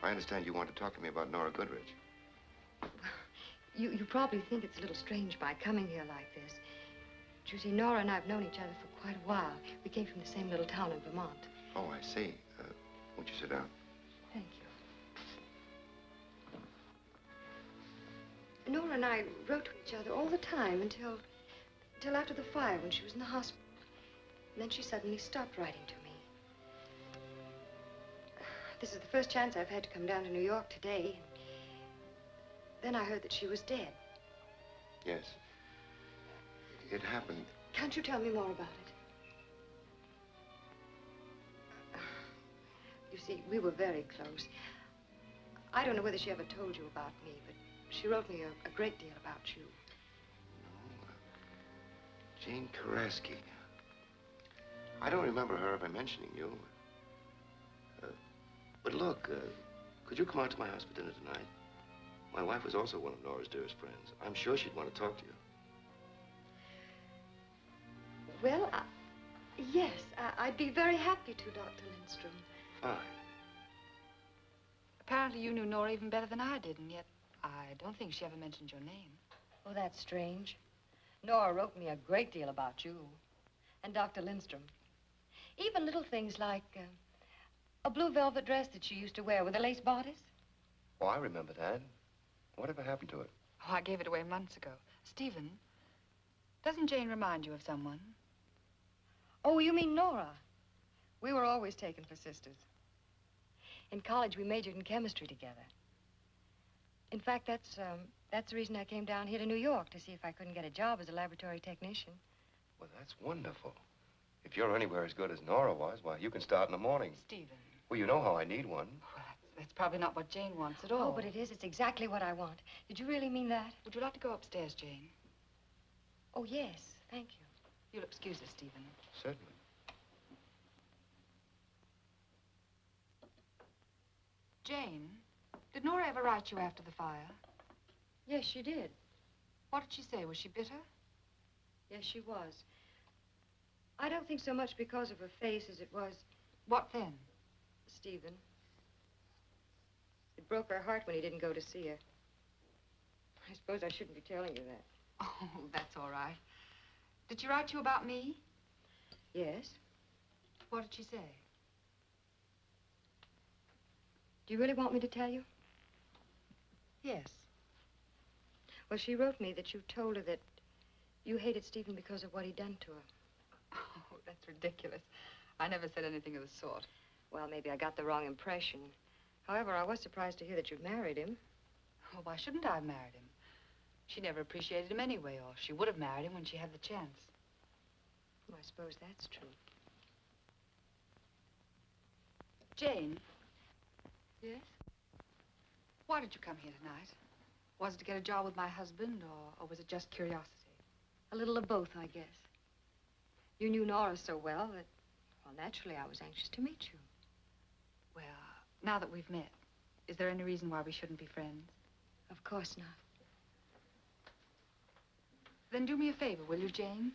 [SPEAKER 2] I understand you want to talk to me about Nora Goodrich.
[SPEAKER 1] You probably think it's a little strange by coming here like this. But you see, Nora and I have known each other for quite a while. We came from the same little town in Vermont.
[SPEAKER 2] Oh, I see. Won't you sit down?
[SPEAKER 1] Thank you. Nora and I wrote to each other all the time until after the fire when she was in the hospital. And then she suddenly stopped writing to me. This is the first chance I've had to come down to New York today. Then I heard that she was dead.
[SPEAKER 2] Yes. It happened.
[SPEAKER 1] Can't you tell me more about it? You see, we were very close. I don't know whether she ever told you about me, but she wrote me a great deal about you.
[SPEAKER 2] No. Jane Karaski. I don't remember her ever mentioning you. But look, could you come out to my house for dinner tonight? My wife was also one of Nora's dearest friends. I'm sure she'd want to talk to you.
[SPEAKER 1] Well, yes, I'd be very happy to, Dr. Lindstrom.
[SPEAKER 2] Fine.
[SPEAKER 4] Apparently you knew Nora even better than I did, and yet I don't think she ever mentioned your name.
[SPEAKER 1] Oh, that's strange. Nora wrote me a great deal about you and Dr. Lindstrom. Even little things like a blue velvet dress that she used to wear with a lace bodice.
[SPEAKER 2] Oh, I remember that. Whatever happened to it?
[SPEAKER 4] Oh, I gave it away months ago. Stephen, doesn't Jane remind you of someone?
[SPEAKER 1] Oh, you mean Nora? We were always taken for sisters. In college, we majored in chemistry together. In fact, that's the reason I came down here to New York, to see if I couldn't get a job as a laboratory technician.
[SPEAKER 2] Well, that's wonderful. If you're anywhere as good as Nora was, why, you can start in the morning.
[SPEAKER 4] Stephen.
[SPEAKER 2] Well, you know how I need one.
[SPEAKER 4] Well, that's probably not what Jane wants at all.
[SPEAKER 1] Oh, but it is. It's exactly what I want. Did you really mean that?
[SPEAKER 4] Would you like to go upstairs, Jane?
[SPEAKER 1] Oh, yes. Thank you.
[SPEAKER 4] You'll excuse us, Stephen.
[SPEAKER 2] Certainly.
[SPEAKER 4] Jane, did Nora ever write you after the fire?
[SPEAKER 1] Yes, she did.
[SPEAKER 4] What did she say? Was she bitter?
[SPEAKER 1] Yes, she was. I don't think so much because of her face as it was
[SPEAKER 4] What then?
[SPEAKER 1] Stephen. It broke her heart when he didn't go to see her. I suppose I shouldn't be telling you that.
[SPEAKER 4] Oh, that's all right. Did she write you about me?
[SPEAKER 1] Yes.
[SPEAKER 4] What did she say?
[SPEAKER 1] Do you really want me to tell you?
[SPEAKER 4] Yes.
[SPEAKER 1] Well, she wrote me that you told her that you hated Stephen because of what he'd done to her.
[SPEAKER 4] Oh, that's ridiculous. I never said anything of the sort.
[SPEAKER 1] Well, maybe I got the wrong impression. However, I was surprised to hear that you'd married him.
[SPEAKER 4] Oh, why shouldn't I have married him? She never appreciated him anyway, or she would have married him when she had the chance.
[SPEAKER 1] Well, I suppose that's true.
[SPEAKER 4] Jane,
[SPEAKER 1] Yes?
[SPEAKER 4] why did you come here tonight? Was it to get a job with my husband, or was it just curiosity?
[SPEAKER 1] A little of both, I guess. You knew Nora so well that, well, naturally, I was anxious to meet you.
[SPEAKER 4] Well, now that we've met, is there any reason why we shouldn't be friends?
[SPEAKER 1] Of course not.
[SPEAKER 4] Then do me a favor, will you, Jane?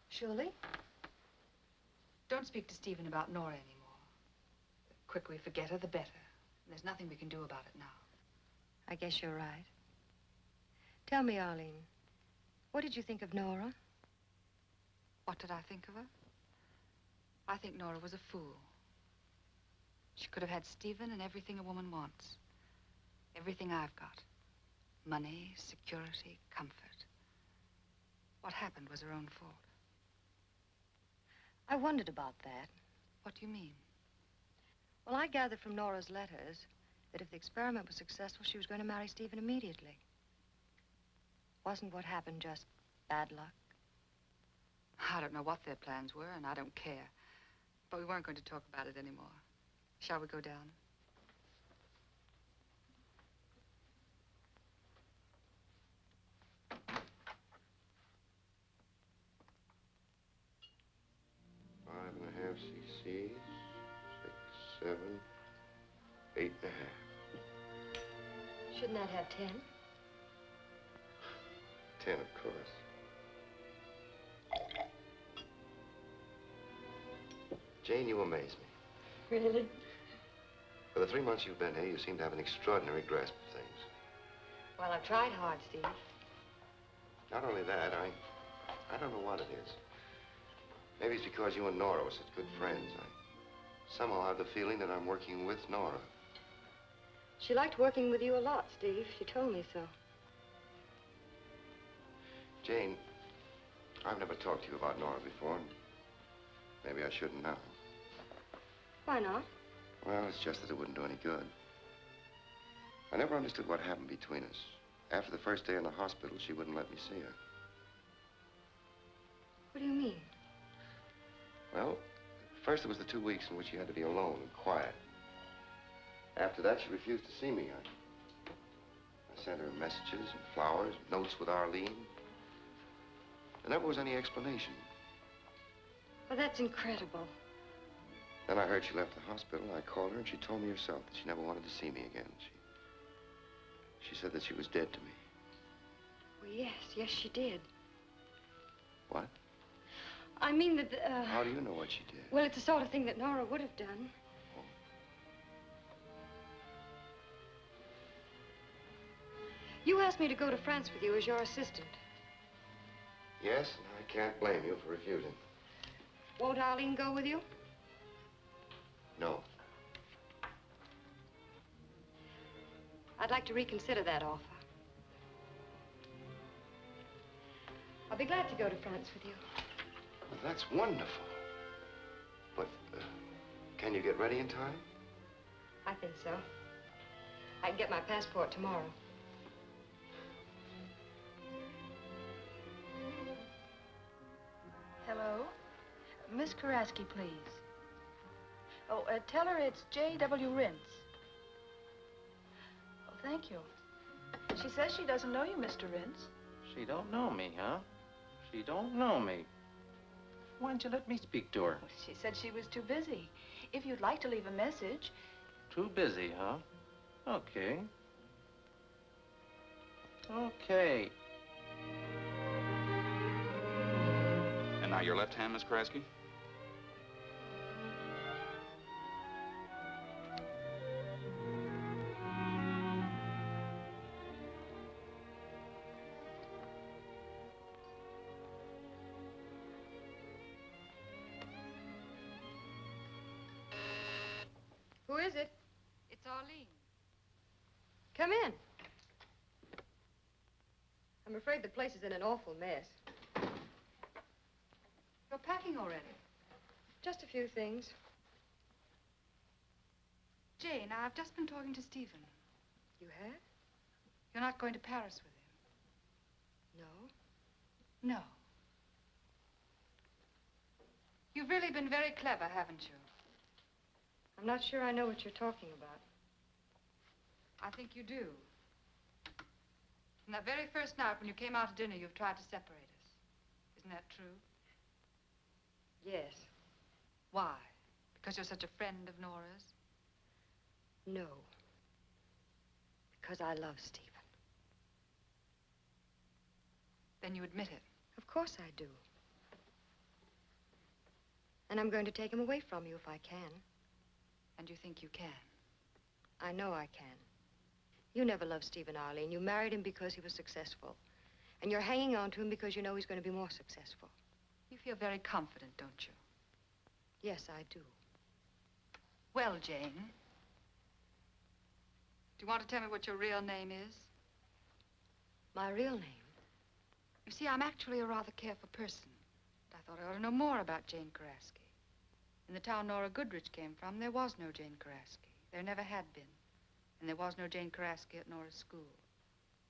[SPEAKER 1] Surely?
[SPEAKER 4] Don't speak to Stephen about Nora anymore. The quicker we forget her, the better. There's nothing we can do about it now.
[SPEAKER 1] I guess you're right. Tell me, Arlene, what did you think of Nora?
[SPEAKER 4] What did I think of her? I think Nora was a fool. She could have had Stephen and everything a woman wants. Everything I've got. Money, security, comfort. What happened was her own fault.
[SPEAKER 1] I wondered about that.
[SPEAKER 4] What do you mean?
[SPEAKER 1] Well, I gathered from Nora's letters that if the experiment was successful, she was going to marry Stephen immediately. Wasn't what happened just bad luck?
[SPEAKER 4] I don't know what their plans were, and I don't care. But we weren't going to talk about it anymore. Shall we go down?
[SPEAKER 2] Five and a half cc's, 6, 7, 8 and a half.
[SPEAKER 1] Shouldn't that have 10?
[SPEAKER 2] 10, of course. Jane, you amaze me.
[SPEAKER 1] Really?
[SPEAKER 2] For the 3 months you've been here, you seem to have an extraordinary grasp of things.
[SPEAKER 1] Well, I've tried hard, Steve.
[SPEAKER 2] Not only that, I don't know what it is. Maybe it's because you and Nora were such good friends. I somehow have the feeling that I'm working with Nora.
[SPEAKER 1] She liked working with you a lot, Steve. She told me so.
[SPEAKER 2] Jane, I've never talked to you about Nora before. And maybe I shouldn't now.
[SPEAKER 1] Why not?
[SPEAKER 2] Well, it's just that it wouldn't do any good. I never understood what happened between us. After the first day in the hospital, she wouldn't let me see her.
[SPEAKER 1] What do you mean?
[SPEAKER 2] Well, first there was the 2 weeks in which she had to be alone and quiet. After that, she refused to see me. I sent her messages and flowers, notes with Arlene. There never was any explanation.
[SPEAKER 1] Well, that's incredible.
[SPEAKER 2] Then I heard she left the hospital. I called her, and she told me herself that she never wanted to see me again. She said that she was dead to me.
[SPEAKER 1] Well, yes, she did.
[SPEAKER 2] What?
[SPEAKER 1] I mean that,
[SPEAKER 2] How do you know what she did?
[SPEAKER 1] Well, it's the sort of thing that Nora would have done.
[SPEAKER 2] Oh.
[SPEAKER 1] You asked me to go to France with you as your assistant.
[SPEAKER 2] Yes, and I can't blame you for refusing.
[SPEAKER 1] Won't Arlene go with you?
[SPEAKER 2] No.
[SPEAKER 1] I'd like to reconsider that offer. I'll be glad to go to France with you.
[SPEAKER 2] Well, that's wonderful. But, can you get ready in time?
[SPEAKER 1] I think so. I can get my passport tomorrow.
[SPEAKER 10] Hello? Miss Karaski, please. Oh, tell her it's J.W. Rintz. Oh, thank you. She says she doesn't know you, Mr. Rintz.
[SPEAKER 7] She don't know me, huh? She don't know me. Why don't you let me speak to her?
[SPEAKER 10] She said she was too busy. If you'd like to leave a message...
[SPEAKER 7] Too busy, huh? Okay. Okay.
[SPEAKER 14] And now your left hand, Miss Kraske?
[SPEAKER 1] Who is it?
[SPEAKER 4] It's Arlene.
[SPEAKER 1] Come in. I'm afraid the place is in an awful mess.
[SPEAKER 4] You're packing already.
[SPEAKER 1] Just a few things.
[SPEAKER 4] Jane, I've just been talking to Stephen.
[SPEAKER 1] You have?
[SPEAKER 4] You're not going to Paris with him?
[SPEAKER 1] No.
[SPEAKER 4] No. You've really been very clever, haven't you?
[SPEAKER 1] I'm not sure I know what you're talking about.
[SPEAKER 4] I think you do. From that very first night when you came out to dinner, you've tried to separate us. Isn't that true?
[SPEAKER 1] Yes.
[SPEAKER 4] Why? Because you're such a friend of Nora's?
[SPEAKER 1] No. Because I love Stephen.
[SPEAKER 4] Then you admit it.
[SPEAKER 1] Of course I do. And I'm going to take him away from you if I can.
[SPEAKER 4] And you think you can?
[SPEAKER 1] I know I can. You never loved Stephen, Arlene. You married him because he was successful. And you're hanging on to him because you know he's going to be more successful.
[SPEAKER 4] You feel very confident, don't you?
[SPEAKER 1] Yes, I do.
[SPEAKER 4] Well, Jane, do you want to tell me what your real name is?
[SPEAKER 1] My real name?
[SPEAKER 4] You see, I'm actually a rather careful person. I thought I ought to know more about Jane Kraske. In the town Nora Goodrich came from, there was no Jane Kraske. There never had been. And there was no Jane Kraske at Nora's school.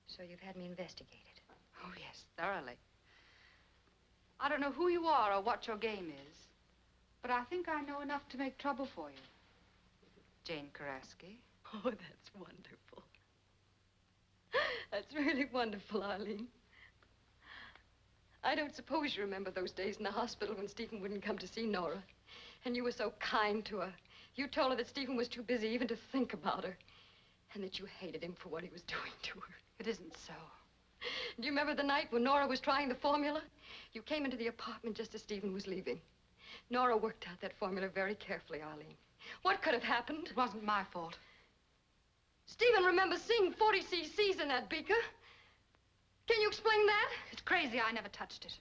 [SPEAKER 1] So you've had me investigated?
[SPEAKER 4] Oh, yes, thoroughly. I don't know who you are or what your game is, but I think I know enough to make trouble for you. Jane Kraske.
[SPEAKER 1] Oh, that's wonderful. That's really wonderful, Arlene. I don't suppose you remember those days in the hospital when Stephen wouldn't come to see Nora. And you were so kind to her. You told her that Stephen was too busy even to think about her. And that you hated him for what he was doing to her.
[SPEAKER 4] It isn't so.
[SPEAKER 1] Do you remember the night when Nora was trying the formula? You came into the apartment just as Stephen was leaving. Nora worked out that formula very carefully, Arlene. What could have happened?
[SPEAKER 4] It wasn't my fault.
[SPEAKER 1] Stephen remembers seeing 40 cc's in that beaker. Can you explain that?
[SPEAKER 4] It's crazy. I never touched it.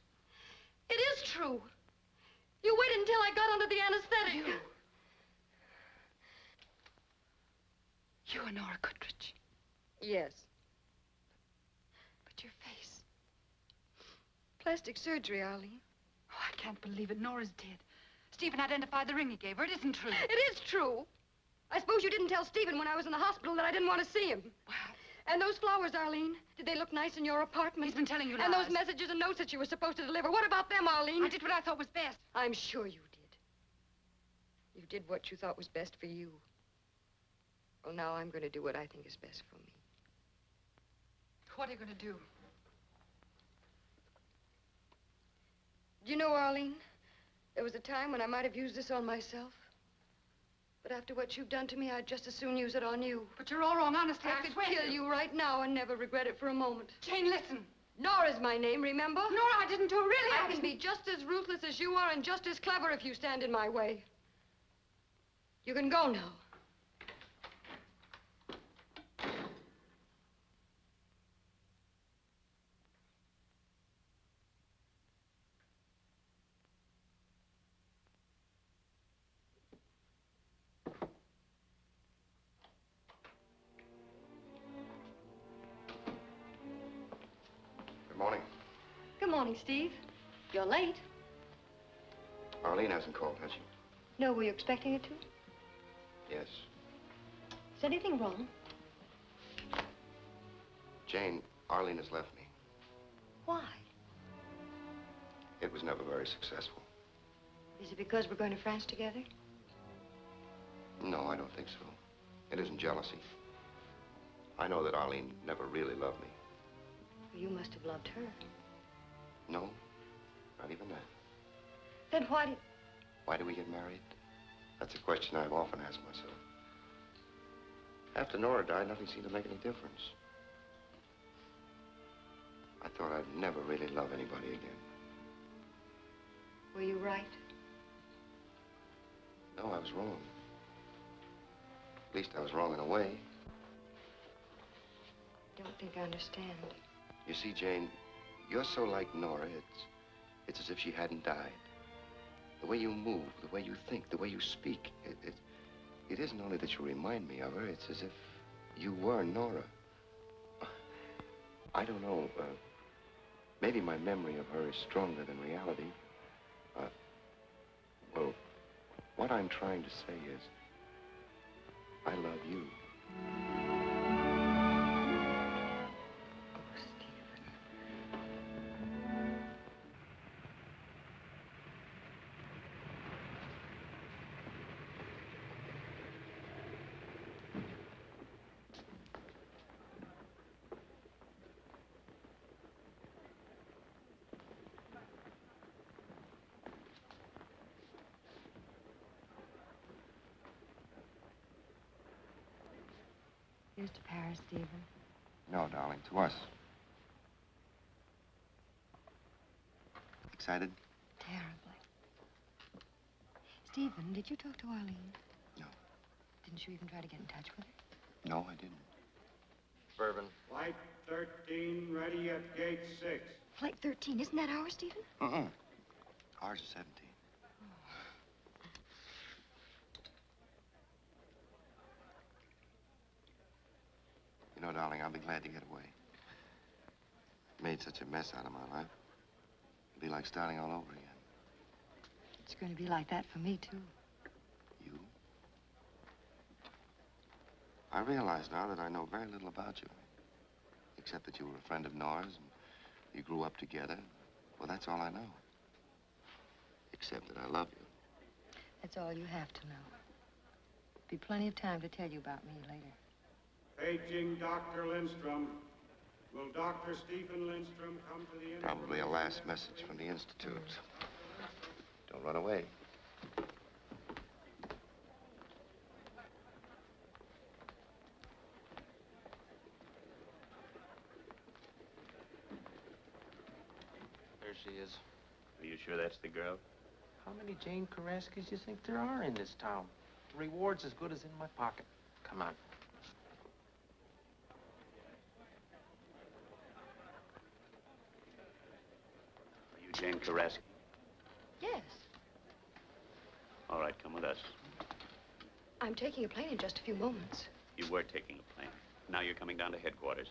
[SPEAKER 1] It is true. You waited until I got under the anesthetic.
[SPEAKER 4] You are Nora Goodrich.
[SPEAKER 1] Yes.
[SPEAKER 4] But your face.
[SPEAKER 1] Plastic surgery, Arlene.
[SPEAKER 4] Oh, I can't believe it. Nora's dead. Stephen identified the ring he gave her. It isn't true.
[SPEAKER 1] It is true. I suppose you didn't tell Stephen when I was in the hospital that I didn't want to see him.
[SPEAKER 4] Well,
[SPEAKER 1] and those flowers, Arlene, did they look nice in your apartment?
[SPEAKER 4] He's been telling you lies.
[SPEAKER 1] And those messages and notes that you were supposed to deliver. What about them, Arlene?
[SPEAKER 4] I did what I thought was best.
[SPEAKER 1] I'm sure you did. You did what you thought was best for you. Well, now I'm going to do what I think is best for me.
[SPEAKER 4] What are you going to do?
[SPEAKER 1] Do you know, Arlene, there was a time when I might have used this on myself. But after what you've done to me, I'd just as soon use it on you.
[SPEAKER 4] But you're all wrong, honestly.
[SPEAKER 1] I could kill you right now and never regret it for a moment.
[SPEAKER 4] Jane, listen.
[SPEAKER 1] Nora's my name, remember?
[SPEAKER 4] Nora, I didn't do it, really.
[SPEAKER 1] I can be just as ruthless as you are and just as clever if you stand in my way. You can go now.
[SPEAKER 2] Morning.
[SPEAKER 1] Good morning, Steve. You're late.
[SPEAKER 2] Arlene hasn't called, has she?
[SPEAKER 1] No, were you expecting it to?
[SPEAKER 2] Yes.
[SPEAKER 1] Is anything wrong?
[SPEAKER 2] Jane, Arlene has left me.
[SPEAKER 1] Why?
[SPEAKER 2] It was never very successful.
[SPEAKER 1] Is it because we're going to France together?
[SPEAKER 2] No, I don't think so. It isn't jealousy. I know that Arlene never really loved me.
[SPEAKER 1] You must have loved her.
[SPEAKER 2] No, not even that.
[SPEAKER 1] Then why did...
[SPEAKER 2] Why do we get married? That's a question I've often asked myself. After Nora died, nothing seemed to make any difference. I thought I'd never really love anybody again.
[SPEAKER 1] Were you right?
[SPEAKER 2] No, I was wrong. At least I was wrong in a way.
[SPEAKER 1] I don't think I understand.
[SPEAKER 2] You see, Jane, you're so like Nora, it's as if she hadn't died. The way you move, the way you think, the way you speak, it isn't only that you remind me of her, it's as if you were Nora. I don't know, maybe my memory of her is stronger than reality. Well, what I'm trying to say is, I love you.
[SPEAKER 1] Here's to Paris, Stephen.
[SPEAKER 2] No, darling, to us. Excited?
[SPEAKER 1] Terribly. Stephen, did you talk to Arlene?
[SPEAKER 2] No.
[SPEAKER 1] Didn't you even try to get in touch with her?
[SPEAKER 2] No, I didn't.
[SPEAKER 5] Bourbon.
[SPEAKER 11] Flight 13 ready at gate 6.
[SPEAKER 1] Flight 13, isn't that ours, Stephen?
[SPEAKER 2] Ours is 17. You know, darling, I'll be glad to get away. Made such a mess out of my life. It'll be like starting all over again.
[SPEAKER 1] It's going to be like that for me, too.
[SPEAKER 2] You? I realize now that I know very little about you. Except that you were a friend of Nora's and you grew up together. Well, that's all I know. Except that I love you.
[SPEAKER 1] That's all you have to know. Be plenty of time to tell you about me later.
[SPEAKER 11] Paging Dr. Lindstrom. Will Dr. Stephen Lindstrom come to the...
[SPEAKER 2] Probably a last message from the Institute. Don't run away.
[SPEAKER 5] There she is.
[SPEAKER 3] Are you sure that's the girl?
[SPEAKER 7] How many Jane Karaskis do you think there are in this town? The reward's as good as in my pocket. Come on.
[SPEAKER 3] Are you Jane Karaski?
[SPEAKER 1] Yes.
[SPEAKER 3] All right, come with us.
[SPEAKER 1] I'm taking a plane in just a few moments.
[SPEAKER 3] You were taking a plane. Now you're coming down to headquarters.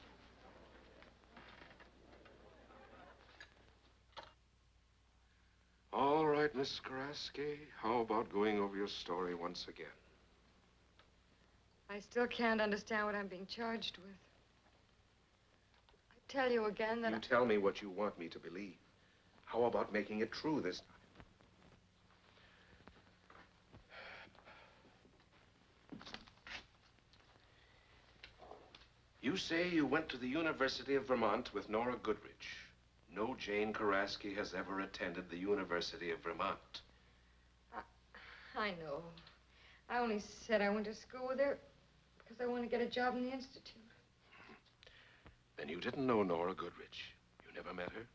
[SPEAKER 15] All right, Miss Karaski. How about going over your story once again?
[SPEAKER 1] I still can't understand what I'm being charged with. I tell you again that
[SPEAKER 15] You tell me what you want me to believe. How about making it true this time? You say you went to the University of Vermont with Nora Goodrich. No Jane Karaski has ever attended the University of Vermont.
[SPEAKER 1] I know. I only said I went to school with her because I want to get a job in the Institute.
[SPEAKER 15] Then you didn't know Nora Goodrich. You never met her?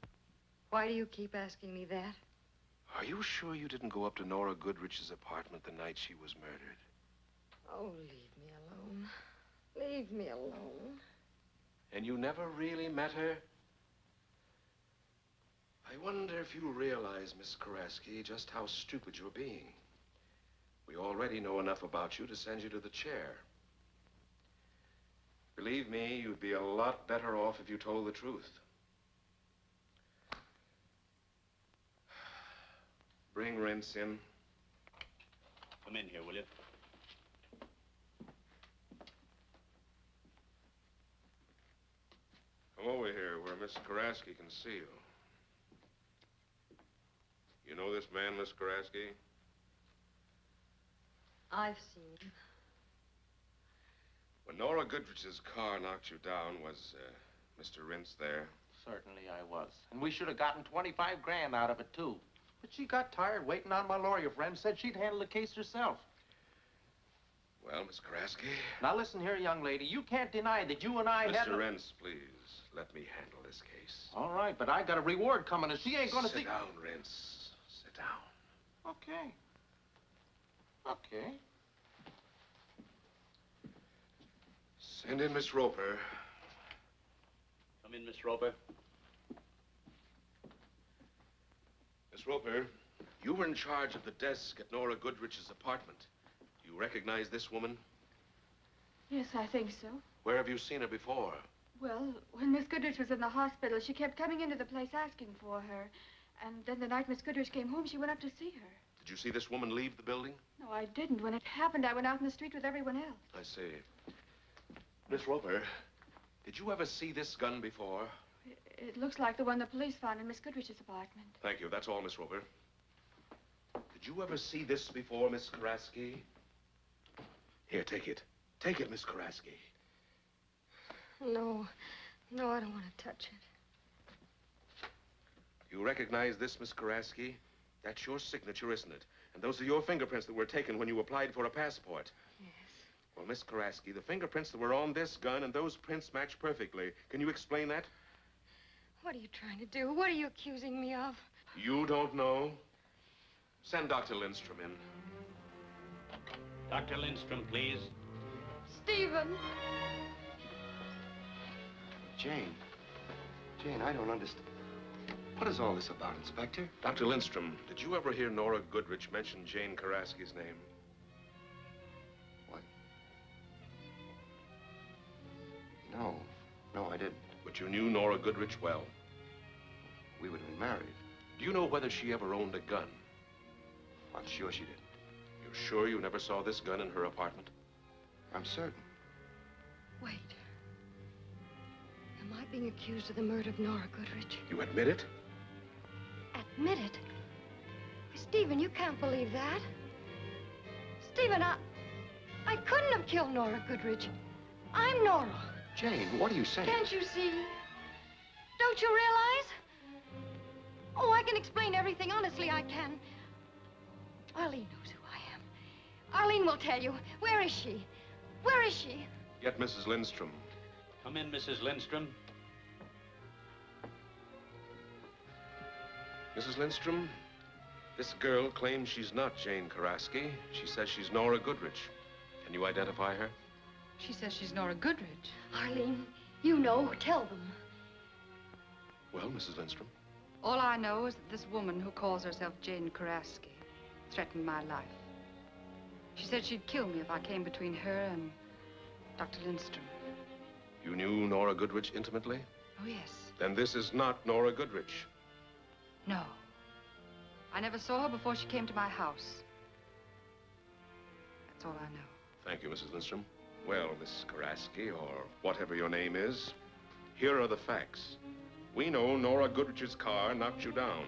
[SPEAKER 1] Why do you keep asking me that?
[SPEAKER 15] Are you sure you didn't go up to Nora Goodrich's apartment the night she was murdered?
[SPEAKER 1] Oh, leave me alone. Leave me alone.
[SPEAKER 15] And you never really met her? I wonder if you realize, Miss Karaski, just how stupid you're being. We already know enough about you to send you to the chair. Believe me, you'd be a lot better off if you told the truth. Bring Rents in.
[SPEAKER 3] Come in here, will you?
[SPEAKER 15] Come over here where Miss Karaski can see you. You know this man, Miss Karaski?
[SPEAKER 1] I've seen him.
[SPEAKER 15] When Nora Goodrich's car knocked you down, was Mr. Rents there?
[SPEAKER 7] Certainly I was. And we should have gotten 25 grand out of it, too. But she got tired waiting on my lawyer friend, said she'd handle the case herself.
[SPEAKER 15] Well, Miss Karaski?
[SPEAKER 7] Now, listen here, young lady. You can't deny that you and I had...
[SPEAKER 15] Mr. Rents, please. Let me handle this case.
[SPEAKER 7] All right, but I got a reward coming, and she ain't gonna
[SPEAKER 15] Sit down, Rents. Sit down.
[SPEAKER 7] Okay. Okay.
[SPEAKER 15] Send in Miss Roper.
[SPEAKER 3] Come in, Miss Roper.
[SPEAKER 15] Miss Roper, you were in charge of the desk at Nora Goodrich's apartment. Do you recognize this woman?
[SPEAKER 10] Yes, I think so.
[SPEAKER 15] Where have you seen her before?
[SPEAKER 10] Well, when Miss Goodrich was in the hospital, she kept coming into the place asking for her. And then the night Miss Goodrich came home, she went up to see her.
[SPEAKER 15] Did you see this woman leave the building?
[SPEAKER 10] No, I didn't. When it happened, I went out in the street with everyone else.
[SPEAKER 15] I see. Miss Roper, did you ever see this gun before?
[SPEAKER 10] It looks like the one the police found in Miss Goodrich's apartment.
[SPEAKER 15] Thank you. That's all, Miss Roper. Did you ever see this before, Miss Karaski? Here, take it. Take it, Miss Karaski.
[SPEAKER 1] No. No, I don't want to touch it.
[SPEAKER 15] You recognize this, Miss Karaski? That's your signature, isn't it? And those are your fingerprints that were taken when you applied for a passport.
[SPEAKER 1] Yes.
[SPEAKER 15] Well, Miss Karaski, the fingerprints that were on this gun and those prints match perfectly. Can you explain that?
[SPEAKER 1] What are you trying to do? What are you accusing me of?
[SPEAKER 15] You don't know? Send Dr. Lindstrom in.
[SPEAKER 3] Dr. Lindstrom, please.
[SPEAKER 1] Stephen!
[SPEAKER 2] Jane. Jane, I don't understand. What is all this about, Inspector?
[SPEAKER 15] Dr. Lindstrom, did you ever hear Nora Goodrich mention Jane Karaski's name?
[SPEAKER 2] What? No. No, I didn't.
[SPEAKER 15] But you knew Nora Goodrich well.
[SPEAKER 2] We would have been married.
[SPEAKER 15] Do you know whether she ever owned a gun?
[SPEAKER 2] I'm sure she didn't.
[SPEAKER 15] You're sure you never saw this gun in her apartment?
[SPEAKER 2] I'm certain.
[SPEAKER 1] Wait. Am I being accused of the murder of Nora Goodrich?
[SPEAKER 15] You admit it?
[SPEAKER 1] Admit it? Stephen, you can't believe that. Stephen, I couldn't have killed Nora Goodrich. I'm Nora.
[SPEAKER 2] Jane, what are you saying?
[SPEAKER 1] Can't you see? Don't you realize? Oh, I can explain everything. Honestly, I can. Arlene knows who I am. Arlene will tell you. Where is she? Where is she?
[SPEAKER 15] Get Mrs. Lindstrom.
[SPEAKER 3] Come in, Mrs. Lindstrom.
[SPEAKER 15] Mrs. Lindstrom, this girl claims she's not Jane Karaski. She says she's Nora Goodrich. Can you identify her?
[SPEAKER 4] She says she's Nora Goodrich.
[SPEAKER 1] Arlene, you know. Tell them.
[SPEAKER 15] Well, Mrs. Lindstrom?
[SPEAKER 4] All I know is that this woman who calls herself Jane Karaski threatened my life. She said she'd kill me if I came between her and Dr. Lindstrom.
[SPEAKER 15] You knew Nora Goodrich intimately?
[SPEAKER 4] Oh, yes.
[SPEAKER 15] Then this is not Nora Goodrich.
[SPEAKER 4] No. I never saw her before she came to my house. That's all I know.
[SPEAKER 15] Thank you, Mrs. Lindstrom. Well, Miss Karaski, or whatever your name is, here are the facts. We know Nora Goodrich's car knocked you down.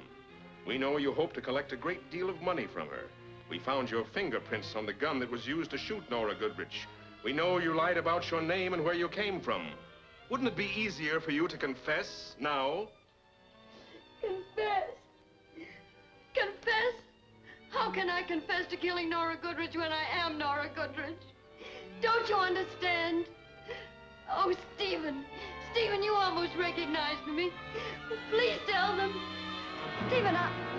[SPEAKER 15] We know you hope to collect a great deal of money from her. We found your fingerprints on the gun that was used to shoot Nora Goodrich. We know you lied about your name and where you came from. Wouldn't it be easier for you to confess now?
[SPEAKER 1] Confess? Confess? How can I confess to killing Nora Goodrich when I am Nora Goodrich? Don't you understand? Oh, Stephen. Stephen, you almost recognized me. Please tell them. Stephen,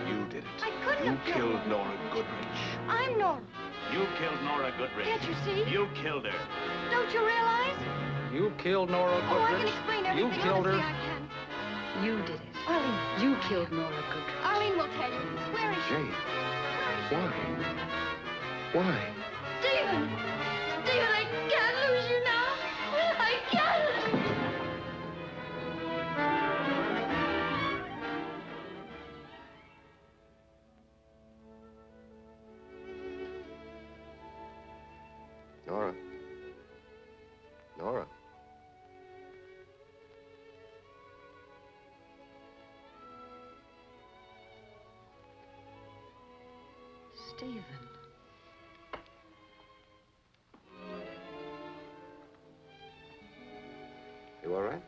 [SPEAKER 15] You did it.
[SPEAKER 1] I couldn't
[SPEAKER 15] You
[SPEAKER 1] have
[SPEAKER 15] killed Nora Goodrich.
[SPEAKER 1] I'm Nora.
[SPEAKER 3] You killed Nora Goodrich.
[SPEAKER 1] Can't you see?
[SPEAKER 3] You killed her.
[SPEAKER 1] Don't you realize?
[SPEAKER 12] You killed Nora
[SPEAKER 1] Oh, I can
[SPEAKER 12] Goodrich?
[SPEAKER 1] explain
[SPEAKER 12] You
[SPEAKER 1] everything.
[SPEAKER 12] killed
[SPEAKER 1] Honestly,
[SPEAKER 12] her?
[SPEAKER 1] I can.
[SPEAKER 4] You did it.
[SPEAKER 1] Arlene.
[SPEAKER 4] You killed Nora Goodrich.
[SPEAKER 1] Arlene will tell you. Where is she?
[SPEAKER 2] Jane.
[SPEAKER 1] Where is she?
[SPEAKER 2] Why? Why?
[SPEAKER 1] Stephen! Stephen, I can't lose you now. I can't.
[SPEAKER 2] Nora. Nora.
[SPEAKER 4] Stephen.
[SPEAKER 2] You all right?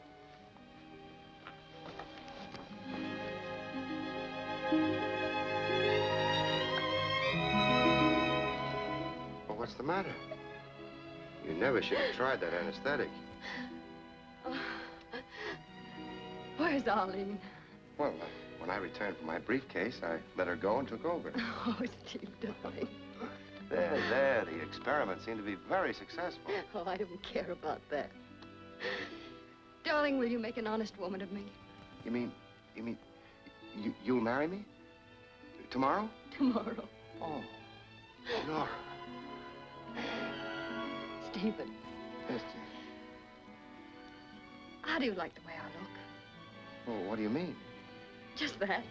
[SPEAKER 2] Well, what's the matter? never should have tried that anesthetic.
[SPEAKER 1] Where's Arlene?
[SPEAKER 2] Well, when I returned from my briefcase, I let her go and took over.
[SPEAKER 1] Oh, Steve, darling.
[SPEAKER 2] There. The experiment seemed to be very successful.
[SPEAKER 1] Oh, I don't care about that. Darling, will you make an honest woman of me?
[SPEAKER 2] You mean, you'll marry me? Tomorrow?
[SPEAKER 1] Tomorrow.
[SPEAKER 2] Oh, Nora.
[SPEAKER 1] Stephen.
[SPEAKER 2] Yes, dear.
[SPEAKER 1] How do you like the way I look?
[SPEAKER 2] Oh, what do you mean?
[SPEAKER 1] Just that.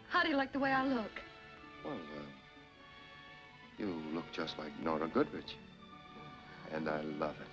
[SPEAKER 1] How do you like the way I look?
[SPEAKER 2] Well, you look just like Nora Goodrich. And I love it.